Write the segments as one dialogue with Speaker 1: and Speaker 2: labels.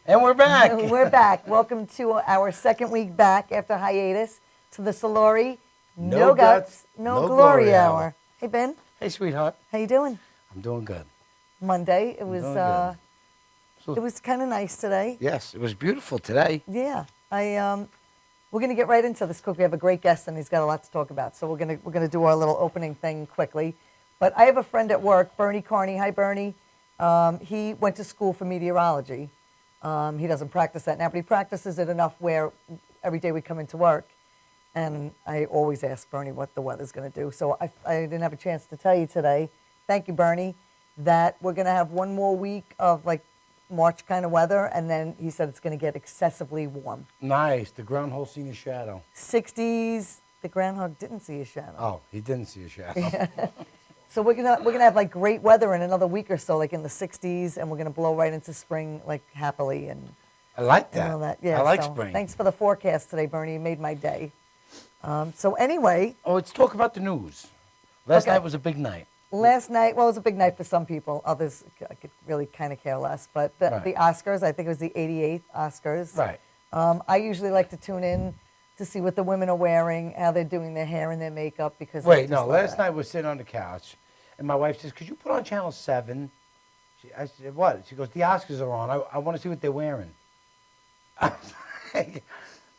Speaker 1: And we're back.
Speaker 2: We're back. Welcome to our second week back after hiatus to the Soluri
Speaker 1: No Guts,
Speaker 2: No
Speaker 1: No
Speaker 2: Glory
Speaker 1: Glory
Speaker 2: Hour.
Speaker 1: Hour.
Speaker 2: Hey, Ben.
Speaker 1: Hey, sweetheart.
Speaker 2: How you doing?
Speaker 1: I'm doing good.
Speaker 2: Monday.
Speaker 1: I'm doing good.
Speaker 2: It was kind of nice today.
Speaker 1: Yes, it was beautiful today.
Speaker 2: Yeah. We're gonna get right into this quick. We have a great guest and he's got a lot to talk about. So we're gonna do our little opening thing quickly. But I have a friend at work, Bernie Carney. Hi, Bernie. He went to school for meteorology. He doesn't practice that now, but he practices it enough where every day we come into work, and I always ask Bernie what the weather's going to do. So I didn't have a chance to tell you today, thank you, Bernie, that we're going to have one more week of like March kind of weather, and then he said it's going to get excessively warm.
Speaker 1: Nice. The groundhog seen a shadow.
Speaker 2: 60s. The groundhog didn't see a shadow.
Speaker 1: Oh, he didn't see a shadow.
Speaker 2: So we're gonna have like great weather in another week or so, like in the 60s, and we're gonna blow right into spring like happily and.
Speaker 1: I like that.
Speaker 2: And all that. Yeah,
Speaker 1: I like
Speaker 2: so
Speaker 1: spring.
Speaker 2: Thanks for the forecast today, Bernie. You made my day. So anyway.
Speaker 1: Oh, let's talk about the news. Last
Speaker 2: Okay.
Speaker 1: night was a big night.
Speaker 2: Last night, well, it was a big night for some people. Others, I could really kind of care less. But the Oscars, I think it was the 88th Oscars.
Speaker 1: Right.
Speaker 2: I usually like to tune in to see what the women are wearing, how they're doing their hair and their makeup. Because
Speaker 1: Wait, no. Last night we're sitting on the couch, and my wife says, "Could you put on Channel 7?" I said, "What?" She goes, "The Oscars are on. I want to see what they're wearing."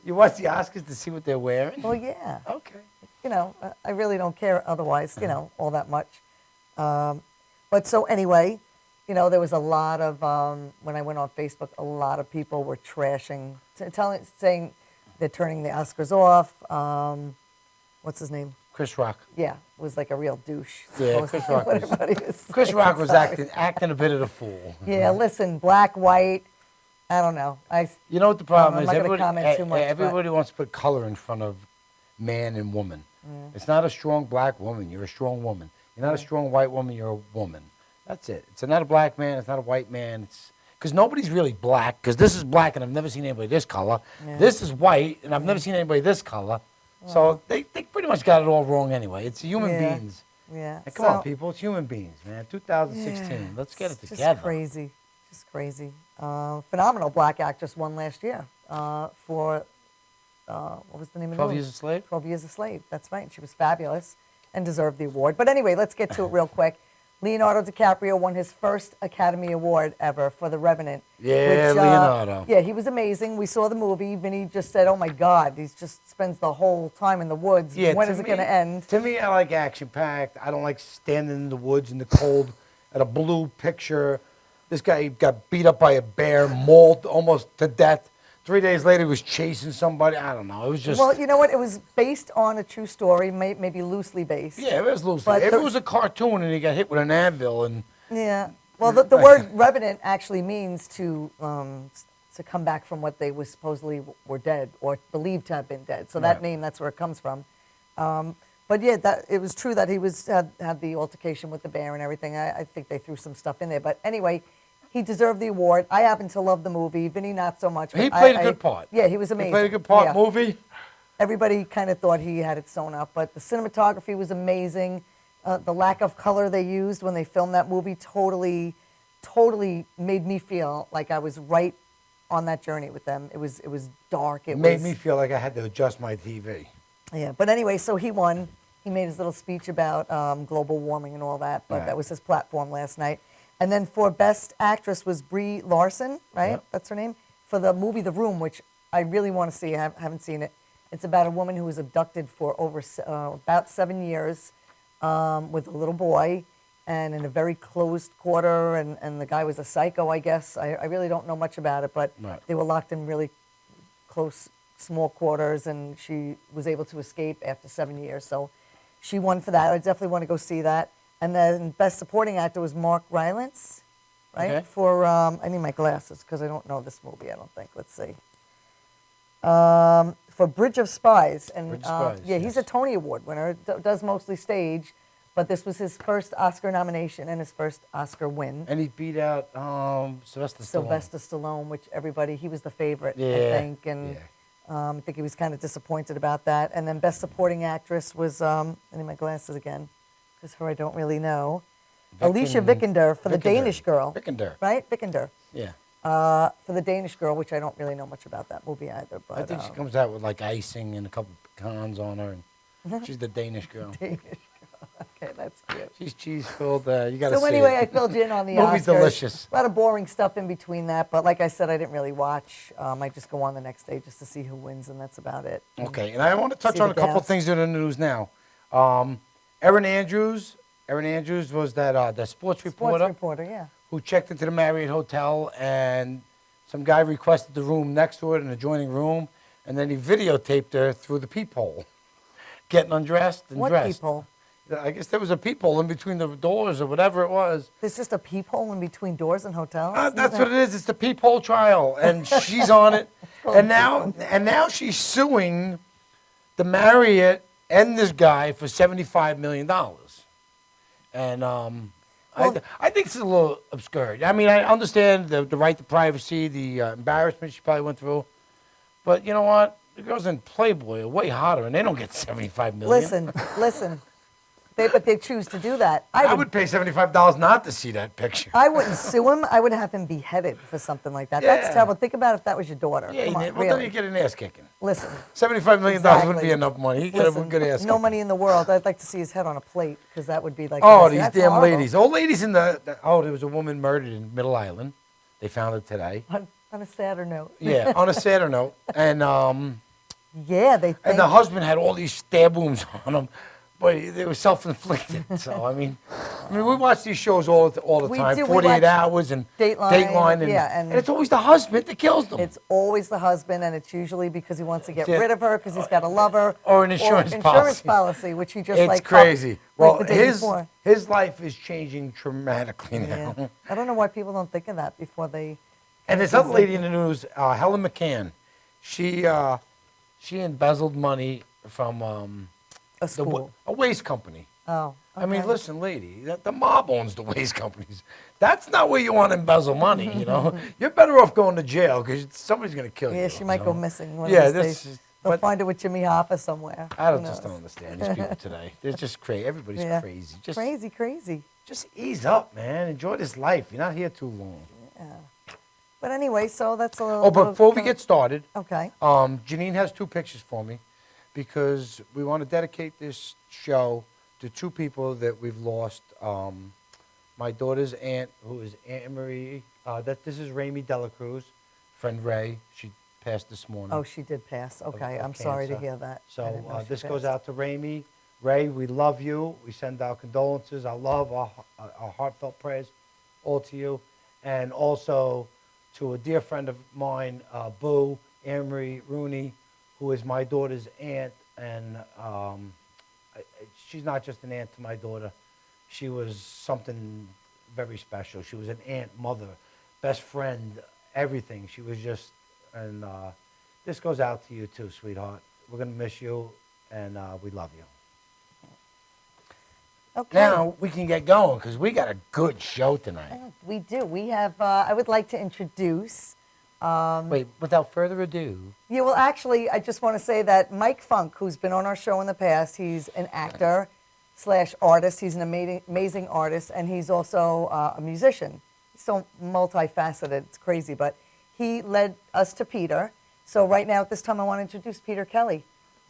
Speaker 1: You watch the Oscars to see what they're wearing?
Speaker 2: Well, yeah.
Speaker 1: Okay.
Speaker 2: You know, I really don't care otherwise, you know, all that much. But so anyway, you know, there was a lot of, when I went on Facebook, a lot of people were trashing, saying they're turning the Oscars off. What's his name?
Speaker 1: Chris Rock.
Speaker 2: Yeah, was like a real douche.
Speaker 1: Yeah, Chris Rock was,
Speaker 2: Chris
Speaker 1: Rock was acting a bit of a fool.
Speaker 2: Yeah, listen, black, white, I don't know.
Speaker 1: You know what the problem
Speaker 2: I'm
Speaker 1: is?
Speaker 2: not gonna comment too much,
Speaker 1: Everybody wants to put color in front of man and woman. It's not a strong black woman. You're a strong woman. You're not a strong white woman. You're a woman. That's it. It's not a black man. It's not a white man. It's because nobody's really black. Because this is black, and I've never seen anybody this color.
Speaker 2: Yeah.
Speaker 1: This is white, and I've never seen anybody this color. So they pretty much got it all wrong anyway. It's human beings.
Speaker 2: Yeah.
Speaker 1: Like, come on, people. It's human beings, man. 2016.
Speaker 2: Yeah,
Speaker 1: Let's get it
Speaker 2: it's
Speaker 1: together.
Speaker 2: Just crazy. Just crazy. Phenomenal black actress won last year for, what was the name of the
Speaker 1: 12
Speaker 2: movie?
Speaker 1: Years a Slave?
Speaker 2: 12 Years a Slave. That's right. She was fabulous and deserved the award. But anyway, let's get to it real quick. Leonardo DiCaprio won his first Academy Award ever for The Revenant.
Speaker 1: Yeah, Leonardo.
Speaker 2: Yeah, he was amazing. We saw the movie. Vinny just said, oh, my God, he just spends the whole time in the woods.
Speaker 1: Yeah,
Speaker 2: when is it going to end?
Speaker 1: To me, I like action-packed. I don't like standing in the woods in the cold at a blue picture. This guy got beat up by a bear, mauled almost to death. 3 days later, he was chasing somebody. I don't know. It was just...
Speaker 2: Well, you know what? It was based on a true story, maybe loosely based.
Speaker 1: Yeah, it was loosely.
Speaker 2: But
Speaker 1: If it was a cartoon and he got hit with an anvil and...
Speaker 2: Yeah. Well, the word revenant actually means to come back from what they was supposedly were dead or believed to have been dead. So that name, that's where it comes from. But yeah, it was true that he had the altercation with the bear and everything. I think they threw some stuff in there. But anyway, he deserved the award. I happen to love the movie. Vinny, not so much. But
Speaker 1: he played a good part.
Speaker 2: Yeah, he was amazing.
Speaker 1: He played a good part.
Speaker 2: Yeah.
Speaker 1: Movie.
Speaker 2: Everybody kind of thought he had it sewn up, but the cinematography was amazing. The lack of color they used when they filmed that movie totally made me feel like I was right on that journey with them. It was dark. It
Speaker 1: made me feel like I had to adjust my TV.
Speaker 2: Yeah, but anyway, so he won. He made his little speech about global warming and all that, but that was his platform last night. And then for Best Actress was Brie Larson, right?
Speaker 1: Yep.
Speaker 2: That's her name, for the movie The Room, which I really want to see. I haven't seen it. It's about a woman who was abducted for over about 7 years with a little boy, and in a very closed quarter, and the guy was a psycho, I guess. I really don't know much about it, but they were locked in really close, small quarters, and she was able to escape after 7 years. So she won for that. I definitely want to go see that. And then Best Supporting Actor was Mark Rylance, right?
Speaker 1: Okay.
Speaker 2: For, I need my glasses because I don't know this movie, I don't think. Let's see. For Bridge of Spies. And
Speaker 1: Bridge of Spies,
Speaker 2: yeah, he's a Tony Award winner, does mostly stage, but this was his first Oscar nomination and his first Oscar win.
Speaker 1: And he beat out Sylvester Stallone.
Speaker 2: Which he was the favorite,
Speaker 1: Yeah.
Speaker 2: I think. And I think he was kind of disappointed about that. And then Best Supporting Actress was, I need my glasses again, because her I don't really know. Alicia Vikander for The Danish Girl.
Speaker 1: Vikander.
Speaker 2: Right? Vikander.
Speaker 1: Yeah.
Speaker 2: for the Danish Girl, which I don't really know much about that movie either. But
Speaker 1: I think she comes out with like icing and a couple pecans on her, and she's the Danish girl.
Speaker 2: Danish Girl. Okay, that's cute.
Speaker 1: She's cheese filled. You got to see
Speaker 2: So anyway,
Speaker 1: it.
Speaker 2: I filled you in on the
Speaker 1: Movie's
Speaker 2: Oscars.
Speaker 1: delicious.
Speaker 2: A lot of boring stuff in between that, but like I said, I didn't really watch. I just go on the next day just to see who wins, and that's about it.
Speaker 1: Okay, and I want to touch
Speaker 2: See
Speaker 1: on
Speaker 2: the
Speaker 1: a couple
Speaker 2: gas.
Speaker 1: things in the news now. Erin Andrews. Erin Andrews was that sports reporter
Speaker 2: Sports reporter, yeah.
Speaker 1: who checked into the Marriott Hotel, and some guy requested the room next to it, an adjoining room, and then he videotaped her through the peephole, getting undressed and
Speaker 2: What
Speaker 1: dressed.
Speaker 2: peephole?
Speaker 1: I guess there was a peephole in between the doors or whatever it was.
Speaker 2: There's just a peephole in between doors and hotels?
Speaker 1: That's what it is. It's the peephole trial, and she's on it. And now she's suing the Marriott and this guy for $75 million. And I think it's a little absurd. I mean, I understand the right to privacy, the embarrassment she probably went through. But you know what? The girls in Playboy are way hotter, and they don't get $75 million.
Speaker 2: Listen. But they choose to do that.
Speaker 1: I would pay $75 not to see that picture.
Speaker 2: I wouldn't sue him. I would have him beheaded for something like that.
Speaker 1: Yeah.
Speaker 2: That's terrible. Think about if that was your daughter.
Speaker 1: Yeah,
Speaker 2: Come on,
Speaker 1: well,
Speaker 2: really.
Speaker 1: then you get an ass kicking.
Speaker 2: Listen.
Speaker 1: $75 million
Speaker 2: Exactly.
Speaker 1: wouldn't be enough money. He get a good ass
Speaker 2: no
Speaker 1: kicking.
Speaker 2: money in the world. I'd like to see his head on a plate because that would be like.
Speaker 1: Oh,
Speaker 2: honestly,
Speaker 1: these
Speaker 2: that's
Speaker 1: damn
Speaker 2: horrible.
Speaker 1: ladies. Old ladies in there was a woman murdered in Middle Island. They found her today.
Speaker 2: On a sadder note.
Speaker 1: Yeah, on a sadder note. And
Speaker 2: Yeah, they think.
Speaker 1: and the husband had all these stab wounds on him, but they were self-inflicted. So I mean, we watch these shows all the
Speaker 2: We
Speaker 1: time.
Speaker 2: do. We
Speaker 1: 48
Speaker 2: watch
Speaker 1: Hours and
Speaker 2: Dateline,
Speaker 1: and,
Speaker 2: yeah, and
Speaker 1: it's always the husband that kills them.
Speaker 2: It's always the husband, and it's usually because he wants to get
Speaker 1: Yeah.
Speaker 2: rid of her because he's got a lover.
Speaker 1: Or an insurance policy.
Speaker 2: policy, which he just
Speaker 1: It's
Speaker 2: like.
Speaker 1: crazy.
Speaker 2: Well,
Speaker 1: Well,
Speaker 2: the day before.
Speaker 1: his life is changing dramatically now.
Speaker 2: Yeah. I don't know why people don't think of that before they.
Speaker 1: And this other lady in the news, Helen McCann, she embezzled money from
Speaker 2: A school.
Speaker 1: a waste company.
Speaker 2: Oh.
Speaker 1: I mean,
Speaker 2: okay.
Speaker 1: listen, lady, the mob owns the waste companies. That's not where you want to embezzle money, you know. You're better off going to jail because somebody's going to kill you.
Speaker 2: Yeah, she might
Speaker 1: you
Speaker 2: go
Speaker 1: know?
Speaker 2: missing one
Speaker 1: Yeah,
Speaker 2: of these
Speaker 1: this
Speaker 2: days.
Speaker 1: is-
Speaker 2: They'll
Speaker 1: but-
Speaker 2: find her with Jimmy Hoffa somewhere.
Speaker 1: I
Speaker 2: Who
Speaker 1: just don't
Speaker 2: knows?
Speaker 1: understand these people today. They're just crazy. Everybody's
Speaker 2: Yeah.
Speaker 1: crazy.
Speaker 2: Crazy.
Speaker 1: Just ease up, man. Enjoy this life. You're not here too long.
Speaker 2: But anyway, so that's a little.
Speaker 1: Oh, but before we get started,
Speaker 2: Okay.
Speaker 1: Janine has two pictures for me because we want to dedicate this show to two people that we've lost. My daughter's aunt, who is Aunt Marie. This is Ramey Delacruz, friend Ray. She passed this morning.
Speaker 2: Oh, she did pass. Okay,
Speaker 1: of
Speaker 2: I'm sorry to
Speaker 1: cancer.
Speaker 2: hear that. I
Speaker 1: So
Speaker 2: didn't know she
Speaker 1: this goes
Speaker 2: passed.
Speaker 1: out to Ramey. Ray, we love you. We send our condolences, our love, our heartfelt prayers all to you. And also to a dear friend of mine, Boo, Anne-Marie Rooney, who is my daughter's aunt. And she's not just an aunt to my daughter. She was something very special. She was an aunt, mother, best friend, everything. She was just, and this goes out to you too, sweetheart. We're going to miss you, and we love you.
Speaker 2: Okay.
Speaker 1: Now we can get going because we got a good show tonight.
Speaker 2: We do. We have. I would like to introduce.
Speaker 1: Wait, without further ado,
Speaker 2: Yeah, well, actually, I just want to say that Mike Funk, who's been on our show in the past, he's an actor / artist. He's an amazing artist, and he's also a musician. He's so multifaceted. It's crazy, but he led us to Peter. So right now, at this time, I want to introduce Peter Kelly.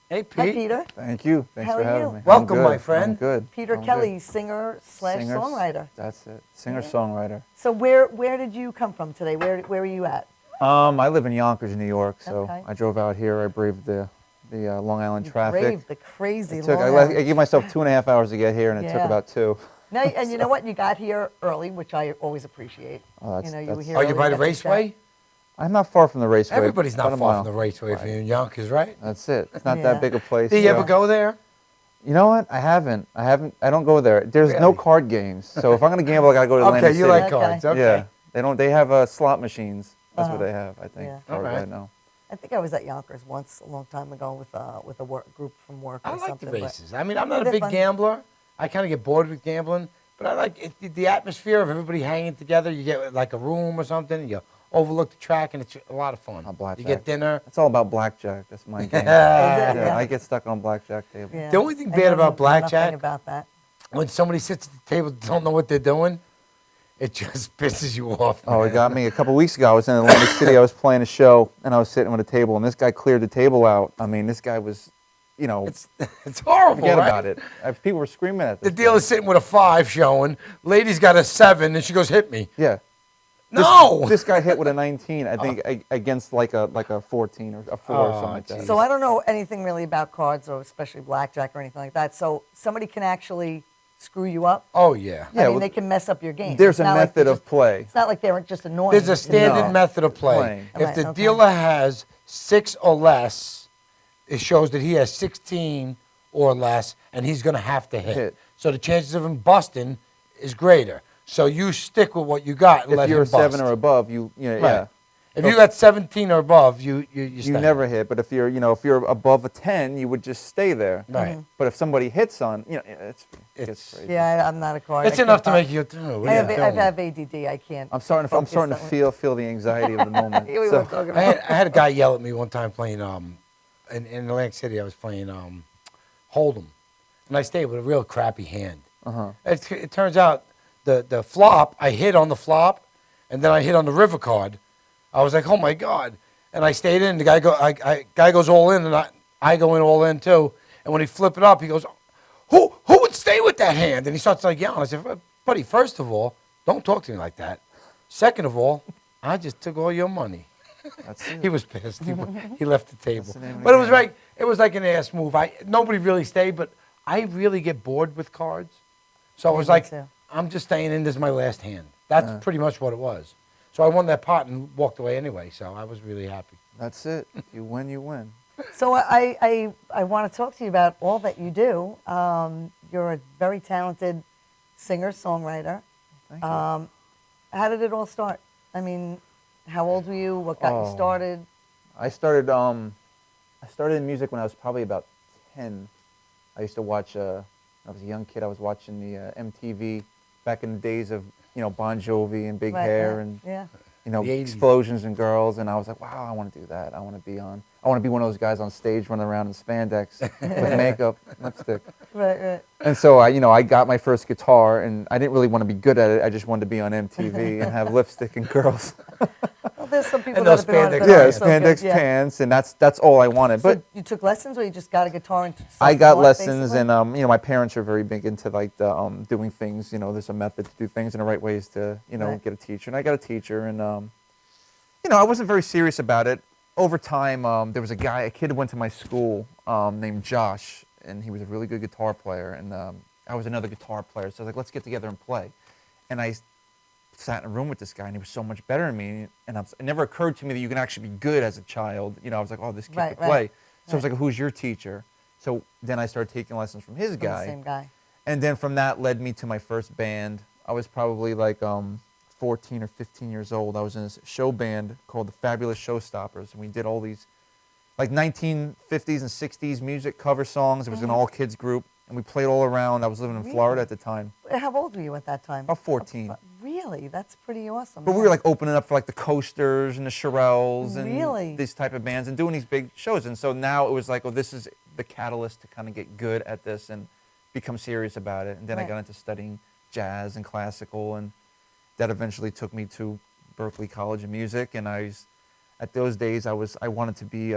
Speaker 1: hey Pete,
Speaker 2: Hi, Peter.
Speaker 3: Thank you. Thanks
Speaker 2: How
Speaker 3: for
Speaker 2: are
Speaker 3: having
Speaker 2: you?
Speaker 3: me. I'm
Speaker 1: Welcome,
Speaker 3: good.
Speaker 1: my friend.
Speaker 3: I'm good.
Speaker 2: Peter
Speaker 3: I'm good.
Speaker 2: Kelly, singer /
Speaker 3: Singer,
Speaker 2: songwriter.
Speaker 3: That's it. Singer-songwriter.
Speaker 2: So where did you come from today? Where are you at?
Speaker 3: I live in Yonkers, New York, so
Speaker 2: Okay.
Speaker 3: I drove out here. I braved the Long Island
Speaker 2: You
Speaker 3: traffic.
Speaker 2: braved the crazy
Speaker 3: It took,
Speaker 2: Long
Speaker 3: I
Speaker 2: Island.
Speaker 3: gave myself 2.5 hours to get here, and it took
Speaker 2: Yeah.
Speaker 3: about 2.
Speaker 2: Now, and you know what? You got here early, which I always appreciate.
Speaker 3: Oh,
Speaker 2: you know, you were
Speaker 3: that's-
Speaker 2: here
Speaker 1: are you
Speaker 2: early,
Speaker 1: by the
Speaker 2: got to
Speaker 1: raceway?
Speaker 2: chat.
Speaker 3: I'm not far from the raceway.
Speaker 1: Everybody's not
Speaker 3: about a
Speaker 1: far
Speaker 3: mile.
Speaker 1: from the raceway if
Speaker 3: Right.
Speaker 1: you're in Yonkers, right?
Speaker 3: That's it. It's not
Speaker 2: Yeah.
Speaker 3: that big a place.
Speaker 1: Do you
Speaker 3: so-
Speaker 1: ever go there?
Speaker 3: You know what? I haven't. I don't go there. There's no
Speaker 1: Really?
Speaker 3: card games, so if I'm gonna gamble, I gotta go to Atlantic
Speaker 1: Okay, you
Speaker 3: City.
Speaker 1: like
Speaker 2: Okay.
Speaker 1: cards. Okay.
Speaker 3: Yeah, they don't. They have slot machines. That's
Speaker 2: Uh-huh.
Speaker 3: what they have. I think.
Speaker 2: Yeah.
Speaker 3: As far as I
Speaker 1: Alright.
Speaker 3: know.
Speaker 2: I think I was at Yonkers once a long time ago with a work group from work or
Speaker 1: I like
Speaker 2: something.
Speaker 1: the
Speaker 2: but-
Speaker 1: races. I mean, I'm not a
Speaker 2: They're
Speaker 1: big
Speaker 2: fun.
Speaker 1: gambler. I kind of get bored with gambling, but I like the atmosphere of everybody hanging together. You get like a room or something, and you overlook the track, and it's a lot of fun.
Speaker 3: Blackjack.
Speaker 1: You get dinner.
Speaker 3: It's all about blackjack. That's my game.
Speaker 2: Yeah.
Speaker 3: Yeah, I get stuck on blackjack table.
Speaker 2: Yeah.
Speaker 1: The only thing
Speaker 2: I
Speaker 1: bad
Speaker 2: know
Speaker 1: about
Speaker 2: nothing
Speaker 1: blackjack-
Speaker 2: about that.
Speaker 1: When somebody sits at the table, don't know what they're doing. it just pisses you off.
Speaker 3: Oh, it
Speaker 1: man.
Speaker 3: got me. A couple weeks ago, I was in Atlantic City. I was playing a show, and I was sitting at a table, and this guy cleared the table out. I mean, this guy was, you know,
Speaker 1: It's horrible.
Speaker 3: forget
Speaker 1: right?
Speaker 3: about it. People were screaming at
Speaker 1: The
Speaker 3: this
Speaker 1: dealer's
Speaker 3: guy.
Speaker 1: sitting with a 5 showing. Lady's got a 7, and she goes, "Hit me."
Speaker 3: Yeah.
Speaker 1: No.
Speaker 3: This guy hit with a 19, I think, against like a 14 or a 4 or something like that.
Speaker 1: geez.
Speaker 2: So I don't know anything really about cards or especially blackjack or anything like that. So somebody can actually screw you up.
Speaker 1: Oh yeah.
Speaker 3: Yeah,
Speaker 2: I mean,
Speaker 3: well,
Speaker 2: they can mess up your game.
Speaker 3: There's
Speaker 2: It's
Speaker 3: a
Speaker 2: not like
Speaker 3: method
Speaker 2: they're
Speaker 3: of
Speaker 2: just-
Speaker 3: play.
Speaker 2: It's not like they're just annoying.
Speaker 1: There's a
Speaker 2: to you.
Speaker 1: standard
Speaker 3: No.
Speaker 1: method of play.
Speaker 3: Playing.
Speaker 1: If
Speaker 2: Right,
Speaker 1: the
Speaker 2: okay.
Speaker 1: dealer has 6 or less, it shows that he has 16 or less, and he's going to have to hit. So the chances of him busting is greater. So you stick with what you got and
Speaker 3: If
Speaker 1: let
Speaker 3: you're
Speaker 1: him
Speaker 3: a 7
Speaker 1: bust.
Speaker 3: or above, yeah.
Speaker 1: Right. If
Speaker 3: So
Speaker 1: you got 17 or above, you
Speaker 3: you
Speaker 1: stay.
Speaker 3: never hit. But if you're above a 10, you would just stay there.
Speaker 1: Right.
Speaker 3: But if somebody hits on, it's crazy.
Speaker 2: Yeah, I'm not a card.
Speaker 1: It's
Speaker 2: I
Speaker 1: enough to
Speaker 2: can't
Speaker 1: make you. Oh, what
Speaker 2: I
Speaker 1: are
Speaker 2: have,
Speaker 1: you
Speaker 2: I
Speaker 1: doing?
Speaker 2: have ADD. I can't.
Speaker 3: I'm starting
Speaker 2: focus
Speaker 3: to
Speaker 2: that way.
Speaker 3: feel the anxiety of the moment.
Speaker 2: Here we
Speaker 3: So-
Speaker 2: were talking
Speaker 1: I
Speaker 2: about.
Speaker 1: had a guy yell at me one time playing in Atlantic City. I was playing Hold'em, and I stayed with a real crappy hand. It turns out the flop, I hit on the flop, and then I hit on the river card. I was like, oh my god! And I stayed in. The guy goes all in, and I go in all in too. And when he flip it up, he goes, who would stay with that hand? And he starts like yelling. I said, buddy, first of all, don't talk to me like that. Second of all, I just took all your money.
Speaker 3: That's it.
Speaker 1: He was pissed. He left the table.
Speaker 3: the name of the
Speaker 1: But it was
Speaker 3: game.
Speaker 1: like an ass move. Nobody really stayed, but I really get bored with cards. So I was
Speaker 2: me
Speaker 1: like,
Speaker 2: too.
Speaker 1: I'm just staying in. This is my last hand. That's pretty much what it was. So I won that pot and walked away anyway. So I was really happy.
Speaker 3: That's it. You win, you win.
Speaker 2: So I want to talk to you about all that you do. You're a very talented singer, songwriter.
Speaker 3: Thank you.
Speaker 2: How did it all start? I mean, how old were you? What got you
Speaker 3: Oh.
Speaker 2: started?
Speaker 3: I started in music when I was probably about 10. I used to watch. When I was a young kid, I was watching the MTV back in the days of Bon Jovi and Big
Speaker 2: Right,
Speaker 3: Hair
Speaker 2: right,
Speaker 3: and
Speaker 2: yeah.
Speaker 1: The 80s.
Speaker 3: Explosions and Girls, and I was like, wow, I want to do that. I want to be one of those guys on stage running around in spandex with makeup, lipstick.
Speaker 2: Right.
Speaker 3: And so I got my first guitar, and I didn't really want to be good at it. I just wanted to be on MTV and have lipstick and girls.
Speaker 2: Well, there's some people
Speaker 1: And
Speaker 2: that
Speaker 1: those
Speaker 2: have been on it
Speaker 1: spandex
Speaker 2: but
Speaker 3: Yeah,
Speaker 2: not so good,
Speaker 3: spandex
Speaker 2: yeah.
Speaker 3: pants, and that's all I wanted.
Speaker 2: So
Speaker 3: But
Speaker 2: you took lessons, or you just got a guitar and
Speaker 3: I got
Speaker 2: self-taught,
Speaker 3: lessons,
Speaker 2: basically?
Speaker 3: and my parents are very big into like the doing things. There's a method to do things, and the right ways to
Speaker 2: Right.
Speaker 3: get a teacher. And I got a teacher, and I wasn't very serious about it. Over time, there was a kid who went to my school named Josh, and he was a really good guitar player, and I was another guitar player. So I was like, let's get together and play. And I sat in a room with this guy, and he was so much better than me. And it never occurred to me that you can actually be good as a child. I was like, oh, this kid
Speaker 2: Right,
Speaker 3: can play.
Speaker 2: right,
Speaker 3: So I was like, who's your teacher? So then I started taking lessons from his
Speaker 2: From the
Speaker 3: guy.
Speaker 2: same guy.
Speaker 3: And then from that led me to my first band. I was probably like 14 or 15 years old. I was in this show band called the Fabulous Showstoppers, and we did all these like 1950s and 60s music cover songs. It was an all-kids group, and we played all around. I was living in Florida at the time,
Speaker 2: How old were you at that time?
Speaker 3: about 14.
Speaker 2: Really? That's pretty awesome.
Speaker 3: But we
Speaker 2: yeah.
Speaker 3: were like opening up for like the Coasters and the Shirelles and
Speaker 2: Really?
Speaker 3: these type of bands and doing these big shows. And so now it was like, oh, this is the catalyst to kind of get good at this and become serious about it. And then I
Speaker 2: Right.
Speaker 3: got into studying jazz and classical, and that eventually took me to Berklee College of Music. And at those days, I wanted to be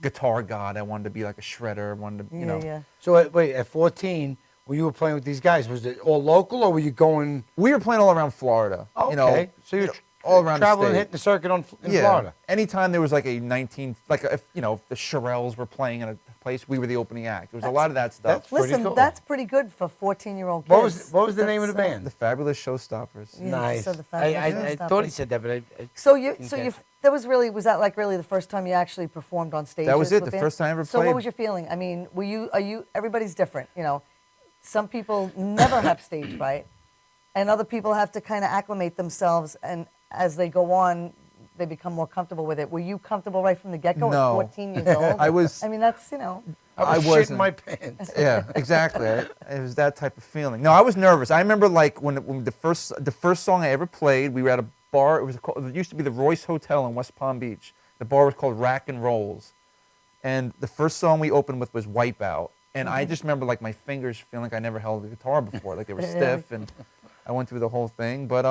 Speaker 3: guitar god. I wanted to be like a shredder. I wanted to,
Speaker 2: Yeah.
Speaker 1: So wait, at 14, when you were playing with these guys, was it all local or were you going?
Speaker 3: We were playing all around Florida.
Speaker 1: Okay. So you're
Speaker 3: all around the
Speaker 1: traveling,
Speaker 3: state.
Speaker 1: hitting the circuit in
Speaker 3: Yeah.
Speaker 1: Florida.
Speaker 3: Anytime there was like if the Shirelles were playing in a place, we were the opening act. There was a lot of that stuff.
Speaker 1: that's pretty
Speaker 2: Listen,
Speaker 1: cool.
Speaker 2: that's pretty good for 14-year-old kids.
Speaker 1: What was the name of the
Speaker 2: That's,
Speaker 1: band?
Speaker 3: The Fabulous Showstoppers.
Speaker 2: Yeah,
Speaker 1: Nice.
Speaker 2: so the
Speaker 1: I
Speaker 2: Fabulous
Speaker 1: thought he
Speaker 2: Showstoppers.
Speaker 1: said that, but I
Speaker 2: So you,
Speaker 1: Didn't
Speaker 2: so
Speaker 1: catch
Speaker 2: you,
Speaker 1: it.
Speaker 2: that was like really the first time you actually performed on stage.
Speaker 3: That was it, the first time I ever
Speaker 2: So what
Speaker 3: played.
Speaker 2: was your feeling? I mean, everybody's different, Some people never have stage fright, and other people have to kind of acclimate themselves, and as they go on, they become more comfortable with it. Were you comfortable right from the get-go
Speaker 3: No.
Speaker 2: at 14 years old?
Speaker 3: I was-
Speaker 2: I mean, that's,
Speaker 1: I was
Speaker 3: I
Speaker 1: shitting
Speaker 3: wasn't.
Speaker 1: my pants.
Speaker 3: Yeah, exactly. It was that type of feeling. No, I was nervous. I remember like when the first song I ever played, we were at a bar. It used to be the Royce Hotel in West Palm Beach. The bar was called Rack and Rolls, and the first song we opened with was Wipeout. And I just remember like my fingers feeling like I never held a guitar before, like they were stiff. And I went through the whole thing, but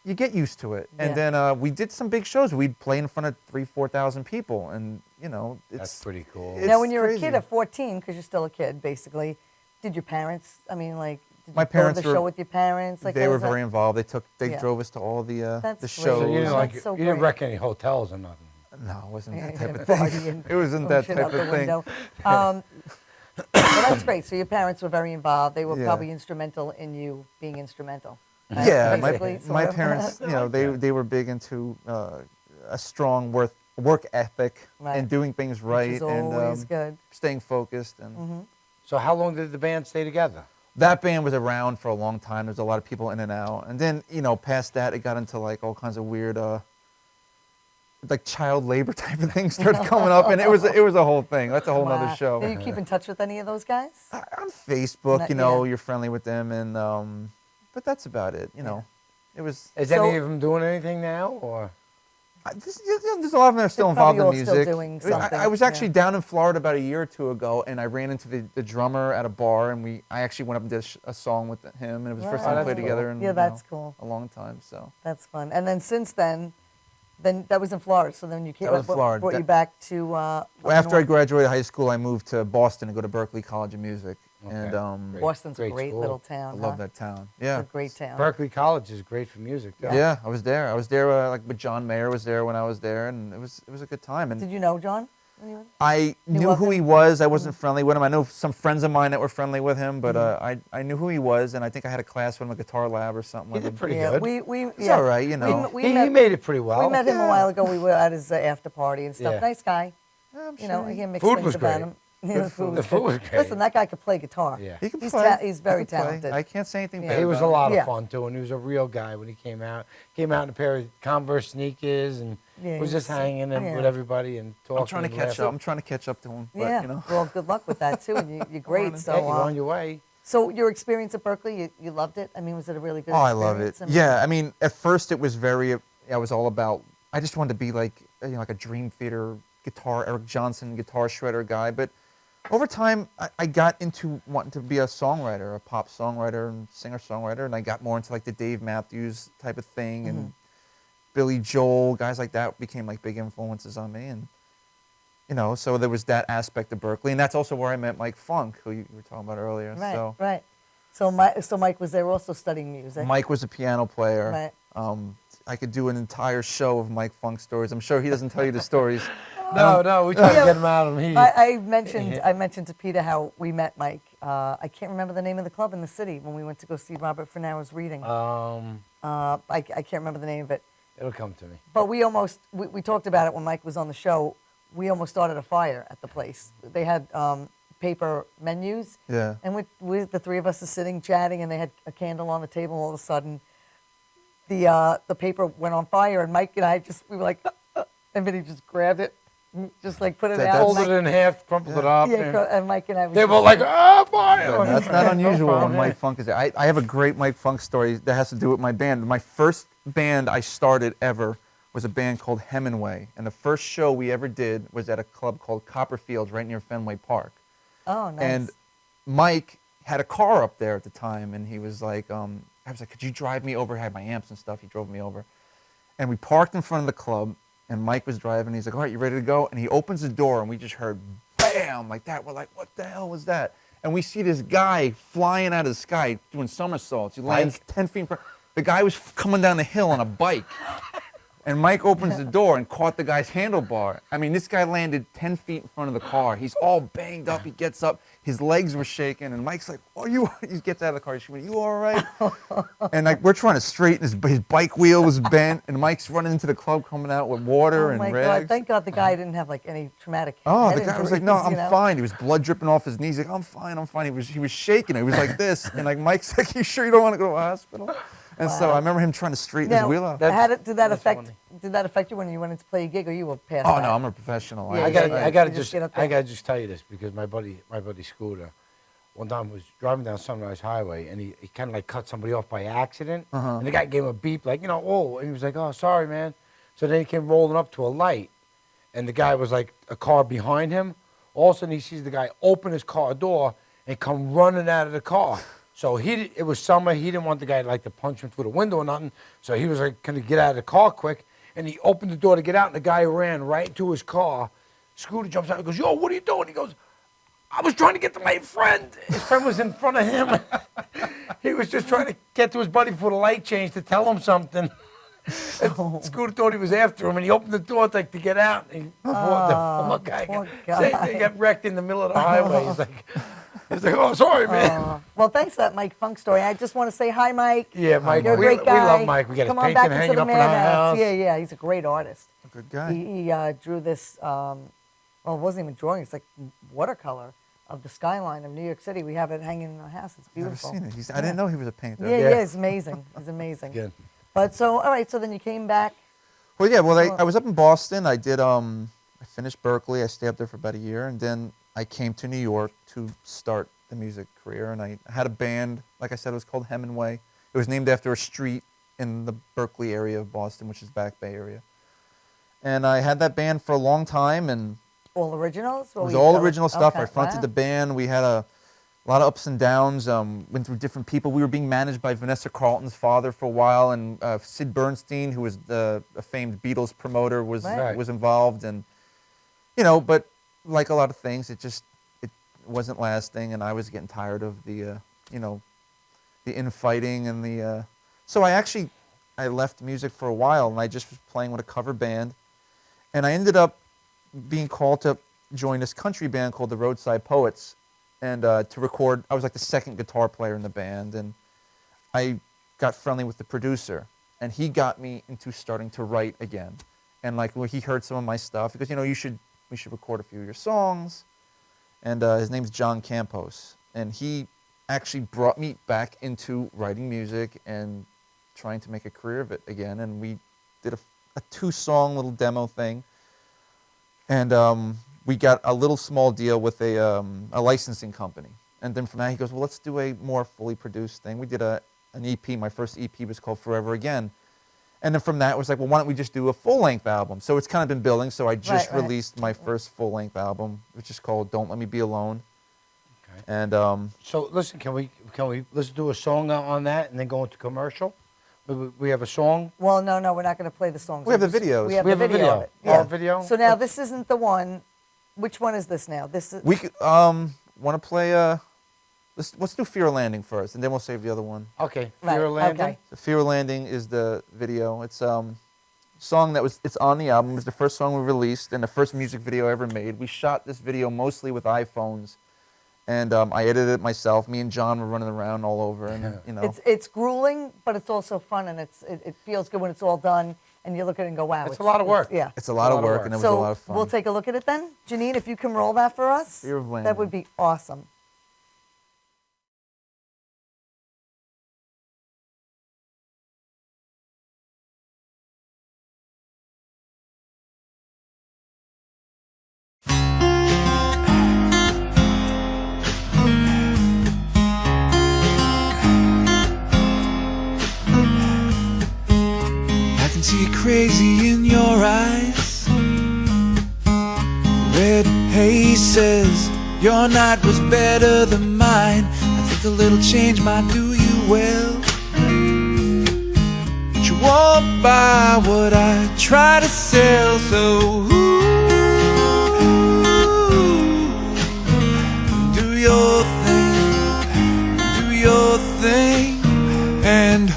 Speaker 3: you get used to it. And
Speaker 2: Yeah.
Speaker 3: then we did some big shows. We'd play in front of 3,000-4,000 people, and you know,
Speaker 1: That's pretty cool.
Speaker 3: it's
Speaker 2: Now, when you're
Speaker 3: crazy.
Speaker 2: a kid at 14, because you're still a kid, basically, did your parents? I mean, like, did
Speaker 3: My
Speaker 2: you
Speaker 3: parents
Speaker 2: go to the
Speaker 3: were-
Speaker 2: show with your parents? Like,
Speaker 3: They
Speaker 2: what
Speaker 3: were
Speaker 2: was that?
Speaker 3: very involved. They
Speaker 2: Yeah.
Speaker 3: drove us to all the
Speaker 2: That's
Speaker 3: the
Speaker 2: great.
Speaker 3: shows.
Speaker 1: So you didn't
Speaker 2: That's
Speaker 1: like
Speaker 2: so
Speaker 1: you didn't
Speaker 2: great.
Speaker 1: wreck any hotels or nothing.
Speaker 3: No, it wasn't that
Speaker 2: Yeah,
Speaker 3: type of
Speaker 2: party
Speaker 3: thing.
Speaker 2: and
Speaker 3: It wasn't
Speaker 2: throw
Speaker 3: that
Speaker 2: shit
Speaker 3: type
Speaker 2: out the
Speaker 3: of thing.
Speaker 2: window. Well, that's great. So your parents were very involved. They were
Speaker 3: Yeah.
Speaker 2: probably instrumental in you being instrumental. right?
Speaker 3: Yeah,
Speaker 2: Basically,
Speaker 3: my
Speaker 2: sort of.
Speaker 3: parents, you know,
Speaker 1: like that.
Speaker 3: they were big into a strong work ethic
Speaker 2: Right.
Speaker 3: and doing things
Speaker 2: Which
Speaker 3: right
Speaker 2: is
Speaker 3: and
Speaker 2: always good.
Speaker 3: staying focused. And
Speaker 1: So how long did the band stay together?
Speaker 3: that band was around for a long time. There's a lot of people in and out. And then, you know, past that, it got into like all kinds of weird, like child labor type of things started coming up, and it was a whole thing. That's a whole
Speaker 2: Wow.
Speaker 3: nother show.
Speaker 2: Do you keep in touch with any of those guys?
Speaker 3: On Facebook,
Speaker 2: Not-
Speaker 3: you know,
Speaker 2: yeah.
Speaker 3: you're friendly with them, and but that's about it. You know, it was.
Speaker 1: Is
Speaker 2: So-
Speaker 1: any of them doing anything now, or
Speaker 3: There's a lot of them that are still
Speaker 2: They're
Speaker 3: involved in
Speaker 2: probably all still
Speaker 3: music.
Speaker 2: doing
Speaker 3: I
Speaker 2: something,
Speaker 3: was actually
Speaker 2: yeah.
Speaker 3: down in Florida about a year or two ago, and I ran into the drummer at a bar, and I actually went up and did a song with him, and it was the first
Speaker 2: Wow.
Speaker 3: time we
Speaker 1: Oh,
Speaker 3: played
Speaker 1: that's
Speaker 3: together
Speaker 1: cool.
Speaker 3: in
Speaker 2: Yeah, that's cool.
Speaker 3: a long time. So
Speaker 2: That's fun. And then since then that was in Florida. So then you came.
Speaker 3: That was
Speaker 2: what
Speaker 3: Florida.
Speaker 2: Brought you
Speaker 3: That-
Speaker 2: back to.
Speaker 3: Well, after I
Speaker 2: North.
Speaker 3: graduated high school, I moved to Boston to go to Berklee College of Music, and
Speaker 1: Okay.
Speaker 2: Boston's a
Speaker 1: Great
Speaker 2: great
Speaker 1: school.
Speaker 2: little
Speaker 3: I
Speaker 2: town.
Speaker 3: love
Speaker 2: huh?
Speaker 3: that town.
Speaker 2: It's
Speaker 3: Yeah.
Speaker 2: a great town.
Speaker 1: Berkeley College is great for music? Too.
Speaker 3: Yeah, I was there. I was there like with John Mayer was there when I was there, and it was a good time. And
Speaker 2: Did you know John? When you were-
Speaker 3: I knew
Speaker 2: of
Speaker 3: who
Speaker 2: him?
Speaker 3: he was. I wasn't friendly with him. I know some friends of mine that were friendly with him, but
Speaker 2: Mm-hmm.
Speaker 3: I knew who he was, and I think I had a class with him, a guitar lab or something
Speaker 1: He
Speaker 3: with
Speaker 1: did
Speaker 3: him.
Speaker 1: pretty
Speaker 2: yeah,
Speaker 1: good.
Speaker 2: we
Speaker 3: It's
Speaker 2: yeah.
Speaker 3: all right, you know.
Speaker 2: We
Speaker 1: he
Speaker 2: met,
Speaker 1: made it pretty well.
Speaker 2: we met him a
Speaker 3: Yeah.
Speaker 2: while ago. We were at his after party and stuff.
Speaker 1: Yeah.
Speaker 2: Nice guy.
Speaker 3: Yeah, I'm
Speaker 2: You know,
Speaker 3: sure
Speaker 2: I hear mixed
Speaker 1: Food
Speaker 2: things
Speaker 1: was
Speaker 2: about
Speaker 1: great.
Speaker 2: him. Yeah,
Speaker 3: Good
Speaker 2: the
Speaker 3: food.
Speaker 1: The food was great.
Speaker 2: Listen, that guy could play guitar.
Speaker 1: Yeah.
Speaker 3: he can
Speaker 2: He's
Speaker 3: play.
Speaker 2: he's very
Speaker 3: He can play.
Speaker 2: talented.
Speaker 3: I can't say anything
Speaker 2: Yeah.
Speaker 3: bad
Speaker 1: He was a
Speaker 3: about
Speaker 1: lot
Speaker 2: Yeah.
Speaker 1: of fun too, and he was a real guy when he came out. Came out in a pair of Converse sneakers and
Speaker 2: Yeah,
Speaker 1: was just
Speaker 2: he's-
Speaker 1: hanging
Speaker 2: yeah.
Speaker 1: with everybody and talking.
Speaker 3: him. I'm trying to
Speaker 1: and
Speaker 3: catch
Speaker 1: laughing.
Speaker 3: up. I'm trying to catch up to him. But,
Speaker 2: Yeah.
Speaker 3: you know.
Speaker 2: Well, good luck with that too, and you're great.
Speaker 3: on.
Speaker 2: So,
Speaker 1: Yeah, you're on your way.
Speaker 2: so your experience at Berkeley, you loved it. I mean, was it a really good?
Speaker 3: Oh, I love it.
Speaker 2: experience?
Speaker 3: Yeah, I mean, at first it was I was all about. I just wanted to be like, you know, like a Dream Theater guitar, Eric Johnson guitar shredder guy. But over time, I got into wanting to be a songwriter, a pop songwriter and singer-songwriter, and I got more into like the Dave Matthews type of thing, and Billy Joel, guys like that became like big influences on me, and you know, so there was that aspect of Berkeley, and that's also where I met Mike Funk, who you were talking about earlier.
Speaker 2: Right,
Speaker 3: So
Speaker 2: right. So Mike was there also studying music.
Speaker 3: Mike was a piano player.
Speaker 2: Right.
Speaker 3: I could do an entire show of Mike Funk stories. I'm sure he doesn't tell you the stories.
Speaker 1: No, we tried to get him out of him.
Speaker 2: I mentioned to Peter how we met Mike. I can't remember the name of the club in the city when we went to go see Robert Fernau's reading. I can't remember the name of it.
Speaker 1: It'll come to me.
Speaker 2: But we talked about it when Mike was on the show. We almost started a fire at the place. They had paper menus.
Speaker 3: Yeah.
Speaker 2: And the three of us are sitting chatting, and they had a candle on the table. All of a sudden, the paper went on fire, and Mike and I we were like, and then he just grabbed it, and just like put it out.
Speaker 1: Folded it in half, crumpled it up.
Speaker 2: And Mike and I.
Speaker 1: They were like, "Ah, fire!"
Speaker 3: That's not unusual when
Speaker 1: problem.
Speaker 3: Mike Funk is there. I have a great Mike Funk story that has to do with my band. My first band I started ever was a band called Hemingway. And the first show we ever did was at a club called Copperfields right near Fenway Park.
Speaker 2: Oh, nice.
Speaker 3: And Mike had a car up there at the time, and he was like, I was like, could you drive me over? I had my amps and stuff. He drove me over. And we parked in front of the club, and Mike was driving. He's like, all right, you ready to go? And he opens the door, and we just heard bam, like that. We're like, what the hell was that? And we see this guy flying out of the sky doing somersaults. He lands 10 feet in front. The guy was coming down the hill on a bike. And Mike opens the door and caught the guy's handlebar. I mean, this guy landed 10 feet in front of the car. He's all banged up. He gets up. His legs were shaking. And Mike's like, oh, he gets out of the car. He's like, you all right? And like, we're trying to straighten his bike wheel was bent. And Mike's running into the club coming out with water
Speaker 2: oh
Speaker 3: and
Speaker 2: my
Speaker 3: rags.
Speaker 2: God! Thank God the guy didn't have like any traumatic.
Speaker 3: Oh,
Speaker 2: head
Speaker 3: the guy was like, no,
Speaker 2: injuries,
Speaker 3: I'm
Speaker 2: you know?
Speaker 3: fine. He was blood dripping off his knees. He's like, I'm fine, I'm fine. He was shaking. He was like this. And like, Mike's like, you sure you don't want to go to the hospital? And so I remember him trying to straighten his
Speaker 2: Now,
Speaker 3: wheel out.
Speaker 1: That-
Speaker 2: did that
Speaker 1: that's
Speaker 2: affect?
Speaker 1: funny.
Speaker 2: Did that affect you when you went in to play a gig, or you were past
Speaker 3: Oh
Speaker 2: that?
Speaker 3: no, I'm a professional.
Speaker 2: Yeah,
Speaker 1: I
Speaker 2: yeah.
Speaker 1: gotta
Speaker 2: You just
Speaker 1: just
Speaker 2: get up
Speaker 1: I
Speaker 2: there.
Speaker 1: gotta just tell you this because my buddy Scooter, one time was driving down Sunrise Highway and he kind of like cut somebody off by accident, and the guy gave him a beep like, you know, oh, and he was like, oh, sorry, man. So then he came rolling up to a light, and the guy was like a car behind him. All of a sudden he sees the guy open his car door and come running out of the car. So it was summer. He didn't want the guy like to punch him through the window or nothing. So he was like, "Can you get out of the car quick?" And he opened the door to get out, and the guy ran right into his car. Scooter jumps out and goes, "Yo, what are you doing?" He goes, "I was trying to get to my friend." His friend was in front of him. He was just trying to get to his buddy before the light changed to tell him something. And Scooter thought he was after him, and he opened the door like to get out. And the poor guy they got wrecked in the middle of the highway. He's like, "Oh, sorry, man."
Speaker 2: Well, thanks for that Mike Funk story. I just want to say hi, Mike.
Speaker 1: Yeah, Mike.
Speaker 2: You're a great guy.
Speaker 1: We love Mike. We got his
Speaker 2: Come on
Speaker 1: painting
Speaker 2: back into
Speaker 1: hanging
Speaker 2: the
Speaker 1: up in our house.
Speaker 2: Yeah, he's a great artist.
Speaker 3: A good guy.
Speaker 2: He drew this, well, it wasn't even drawing, it's like watercolor of the skyline of New York City. We have it hanging in our house. It's
Speaker 3: Never
Speaker 2: beautiful.
Speaker 3: seen it. I didn't know he was a painter.
Speaker 2: Yeah, it's amazing. It's amazing.
Speaker 1: Good.
Speaker 2: But so, all right, so then you came back.
Speaker 3: Well, yeah. Well, I was up in Boston. I did. I finished Berkeley. I stayed up there for about a year, and then I came to New York to start the music career. And I had a band. Like I said, it was called Hemingway. It was named after a street in the Berkeley area of Boston, which is Back Bay area. And I had that band for a long time, and
Speaker 2: All originals?
Speaker 3: it was all original stuff.
Speaker 2: Okay,
Speaker 3: I fronted
Speaker 2: wow.
Speaker 3: the band. We had a lot of ups and downs. Went through different people. We were being managed by Vanessa Carlton's father for a while, and Sid Bernstein, who was a famed Beatles promoter, was
Speaker 2: Right.
Speaker 3: was involved. And but like a lot of things, it wasn't lasting, and I was getting tired of the infighting and the. So I left music for a while, and I just was playing with a cover band, and I ended up being called to join this country band called the Roadside Poets, and to record. I was like the second guitar player in the band, and I got friendly with the producer, and he got me into starting to write again. And like when he heard some of my stuff, because we should record a few of your songs, and his name's John Campos, and he actually brought me back into writing music and trying to make a career of it again. And we did a 2-song little demo thing, and we got a little small deal with a licensing company. And then from that, he goes, "Well, let's do a more fully produced thing." We did an EP. My first EP was called Forever Again. And then from that, it was like, well, why don't we just do a full-length album? So it's kind of been building. So I just
Speaker 2: Right.
Speaker 3: released my first full-length album, which is called Don't Let Me Be Alone.
Speaker 1: Okay.
Speaker 3: And
Speaker 1: So listen, can we let's do a song on that and then go into commercial? We have a song.
Speaker 2: Well, no, we're not going to play the songs.
Speaker 3: We have
Speaker 2: We're
Speaker 3: the videos.
Speaker 2: We have
Speaker 1: We
Speaker 2: the
Speaker 1: have a
Speaker 2: video.
Speaker 1: video.
Speaker 2: Of it.
Speaker 1: Our video?
Speaker 2: So now this isn't the one. Which one is this now? This is.
Speaker 3: we want to play, let's do Fear Landing first, and then we'll save the other one.
Speaker 1: Okay.
Speaker 2: Right,
Speaker 1: Fear Landing.
Speaker 2: okay.
Speaker 3: The Fear Landing is the video. It's song it's on the album. It's the first song we released and the first music video I ever made. We shot this video mostly with iPhones, and I edited it myself. Me and John were running around all over, and
Speaker 2: It's grueling, but it's also fun, and it feels good when it's all done, and you look at it and go, wow.
Speaker 1: It's a lot of work.
Speaker 2: Yeah.
Speaker 3: it's a lot of work, and it was a lot of
Speaker 2: So
Speaker 3: fun.
Speaker 2: we'll take a look at it then. Janine, if you can roll that for us,
Speaker 3: Fear of
Speaker 2: that
Speaker 3: Landing.
Speaker 2: would be awesome.
Speaker 4: I can see it crazy in your eyes. Red haze says your night was better than mine. I think a little change might do you well. But you won't buy what I try to sell, so do your thing, and